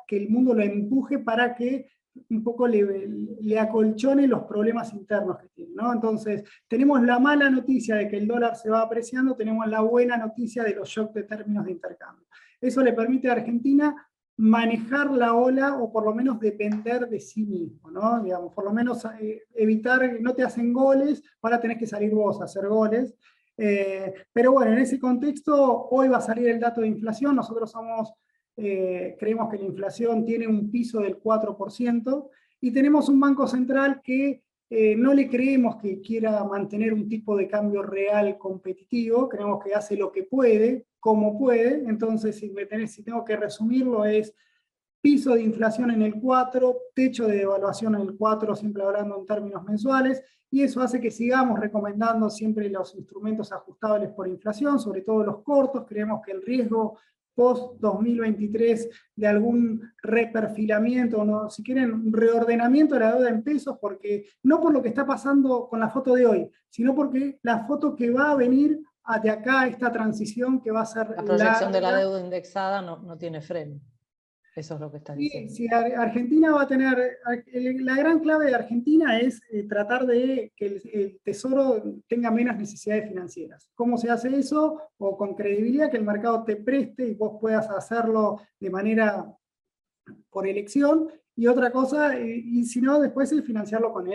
que el mundo lo empuje para que un poco le acolchone los problemas internos que tiene, ¿no? Entonces, tenemos la mala noticia de que el dólar se va apreciando, tenemos la buena noticia de los shocks de términos de intercambio. Eso le permite a Argentina manejar la ola, o por lo menos depender de sí mismo, ¿no? Digamos, por lo menos evitar, no te hacen goles, ahora tenés que salir vos a hacer goles. Pero bueno, en ese contexto, hoy va a salir el dato de inflación. Nosotros creemos que la inflación tiene un piso del 4%, y tenemos un Banco Central que no le creemos que quiera mantener un tipo de cambio real competitivo. Creemos que hace lo que puede, como puede. Entonces, si tengo que resumirlo, es piso de inflación en el 4, techo de devaluación en el 4, siempre hablando en términos mensuales, y eso hace que sigamos recomendando siempre los instrumentos ajustables por inflación, sobre todo los cortos. Creemos que el riesgo post-2023 de algún reperfilamiento, ¿no? Si quieren, un reordenamiento de la deuda en pesos, porque no por lo que está pasando con la foto de hoy, sino porque la foto que va a venir de acá, esta transición que va a ser La proyección larga, de la deuda indexada no tiene freno. Eso es lo que está diciendo. Sí, Argentina va a tener, la gran clave de Argentina es tratar de que el Tesoro tenga menos necesidades financieras. ¿Cómo se hace eso? O con credibilidad, que el mercado te preste y vos puedas hacerlo de manera por elección, y otra cosa, y si no, después es financiarlo con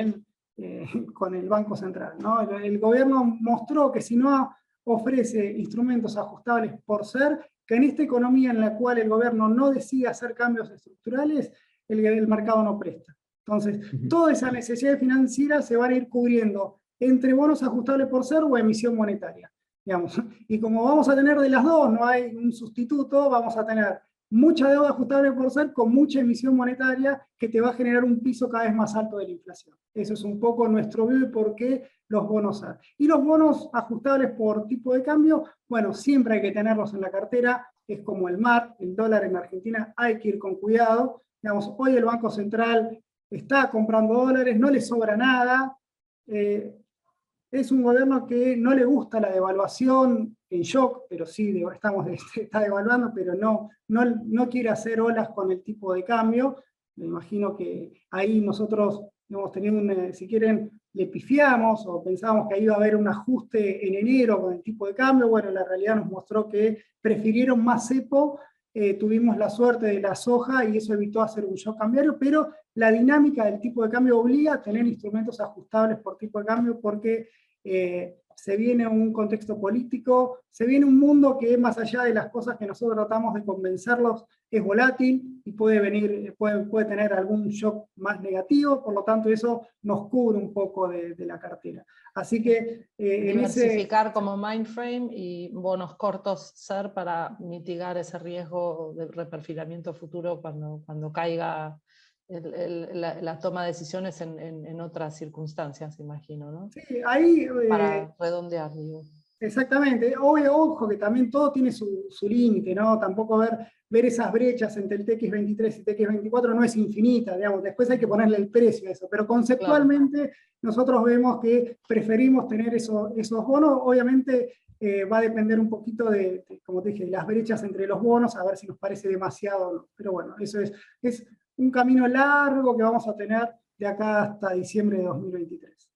el Banco Central, ¿no? El gobierno mostró que si no ofrece instrumentos ajustables por ser, que en esta economía en la cual el gobierno no decide hacer cambios estructurales, el mercado no presta. Entonces, toda esa necesidad financiera se van a ir cubriendo entre bonos ajustables por ser o emisión monetaria, digamos. Y como vamos a tener de las dos, no hay un sustituto, vamos a tener mucha deuda ajustable por ser con mucha emisión monetaria, que te va a generar un piso cada vez más alto de la inflación. Eso es un poco nuestro view y por qué los bonos SAR. Y los bonos ajustables por tipo de cambio, bueno, siempre hay que tenerlos en la cartera. Es como el mar, el dólar en Argentina hay que ir con cuidado. Digamos, hoy el Banco Central está comprando dólares, no le sobra nada. Es un gobierno que no le gusta la devaluación en shock, pero sí está devaluando, pero no quiere hacer olas con el tipo de cambio. Me imagino que ahí nosotros hemos tenido si quieren, le pifiamos o pensábamos que ahí iba a haber un ajuste en enero con el tipo de cambio. Bueno, la realidad nos mostró que prefirieron más cepo. Tuvimos la suerte de la soja y eso evitó hacer un shock cambiario, pero la dinámica del tipo de cambio obliga a tener instrumentos ajustables por tipo de cambio, porque se viene un contexto político, se viene un mundo que más allá de las cosas que nosotros tratamos de convencerlos, es volátil y puede tener algún shock más negativo. Por lo tanto eso nos cubre un poco de la cartera. Así que diversificar como Mindframe y bonos cortos SER para mitigar ese riesgo de reperfilamiento futuro cuando caiga la toma de decisiones en otras circunstancias, imagino, ¿no? Sí, ahí... para redondear, digo. Exactamente. Ojo que también todo tiene su límite, ¿no? Tampoco ver esas brechas entre el TX23 y TX24 no es infinita, digamos. Después hay que ponerle el precio a eso, pero conceptualmente claro, nosotros vemos que preferimos tener esos bonos. Obviamente va a depender un poquito como te dije, de las brechas entre los bonos, a ver si nos parece demasiado o no. Pero bueno, eso es un camino largo que vamos a tener de acá hasta diciembre de 2023.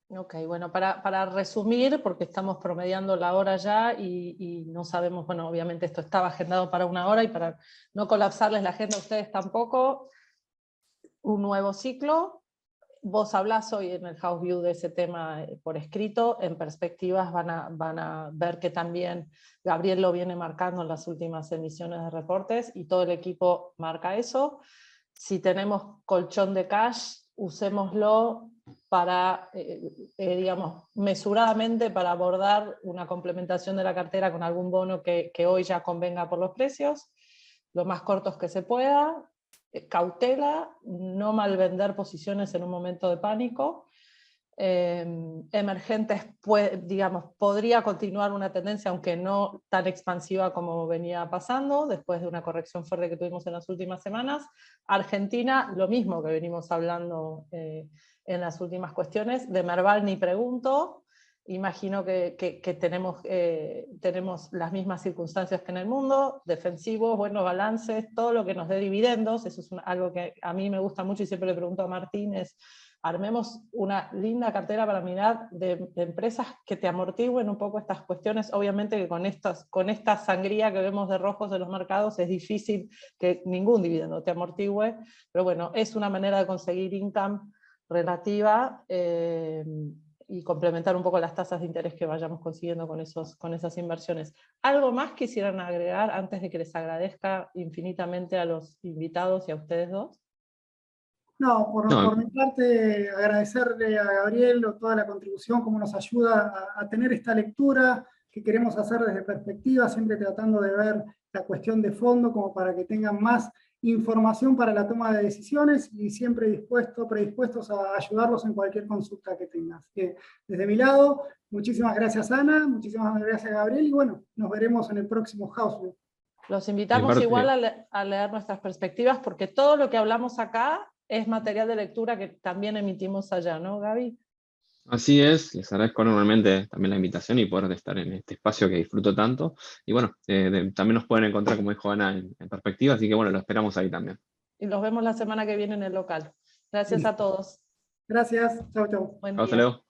Ok, bueno, para resumir, porque estamos promediando la hora ya y no sabemos, bueno, obviamente esto estaba agendado para 1 hora y para no colapsarles la agenda a ustedes tampoco, un nuevo ciclo. Vos hablás hoy en el House View de ese tema por escrito, en perspectivas van a ver que también Gabriel lo viene marcando en las últimas emisiones de reportes y todo el equipo marca eso. Si tenemos colchón de cash, usémoslo para, digamos, mesuradamente para abordar una complementación de la cartera con algún bono que hoy ya convenga por los precios, lo más cortos que se pueda, cautela, no malvender posiciones en un momento de pánico. Emergentes, digamos, podría continuar una tendencia, aunque no tan expansiva como venía pasando, después de una corrección fuerte que tuvimos en las últimas semanas. Argentina, lo mismo que venimos hablando en las últimas cuestiones. De Merval ni pregunto, imagino que tenemos las mismas circunstancias que en el mundo, defensivos, buenos balances, todo lo que nos dé dividendos, eso es algo que a mí me gusta mucho y siempre le pregunto a Martín, es armemos una linda cartera para mirar de empresas que te amortigüen un poco estas cuestiones. Obviamente que con esta sangría que vemos de rojos en los mercados es difícil que ningún dividendo te amortigüe, pero bueno, es una manera de conseguir income relativa y complementar un poco las tasas de interés que vayamos consiguiendo con esas inversiones. ¿Algo más quisieran agregar antes de que les agradezca infinitamente a los invitados y a ustedes dos? No, por mi parte, agradecerle a Gabriel toda la contribución, cómo nos ayuda a tener esta lectura que queremos hacer desde perspectiva, siempre tratando de ver la cuestión de fondo, como para que tengan más información para la toma de decisiones y siempre predispuestos a ayudarlos en cualquier consulta que tengan. Así que, desde mi lado, muchísimas gracias Ana, muchísimas gracias Gabriel, y bueno, nos veremos en el próximo House View. Los invitamos igual a leer nuestras perspectivas, porque todo lo que hablamos acá es material de lectura que también emitimos allá, ¿no, Gaby? Así es, les agradezco enormemente también la invitación y poder estar en este espacio que disfruto tanto. Y bueno, también nos pueden encontrar, como dijo Ana, en perspectiva, así que bueno, lo esperamos ahí también. Y los vemos la semana que viene en el local. Gracias a todos. Gracias, chau, chau. Buen Hasta día. luego.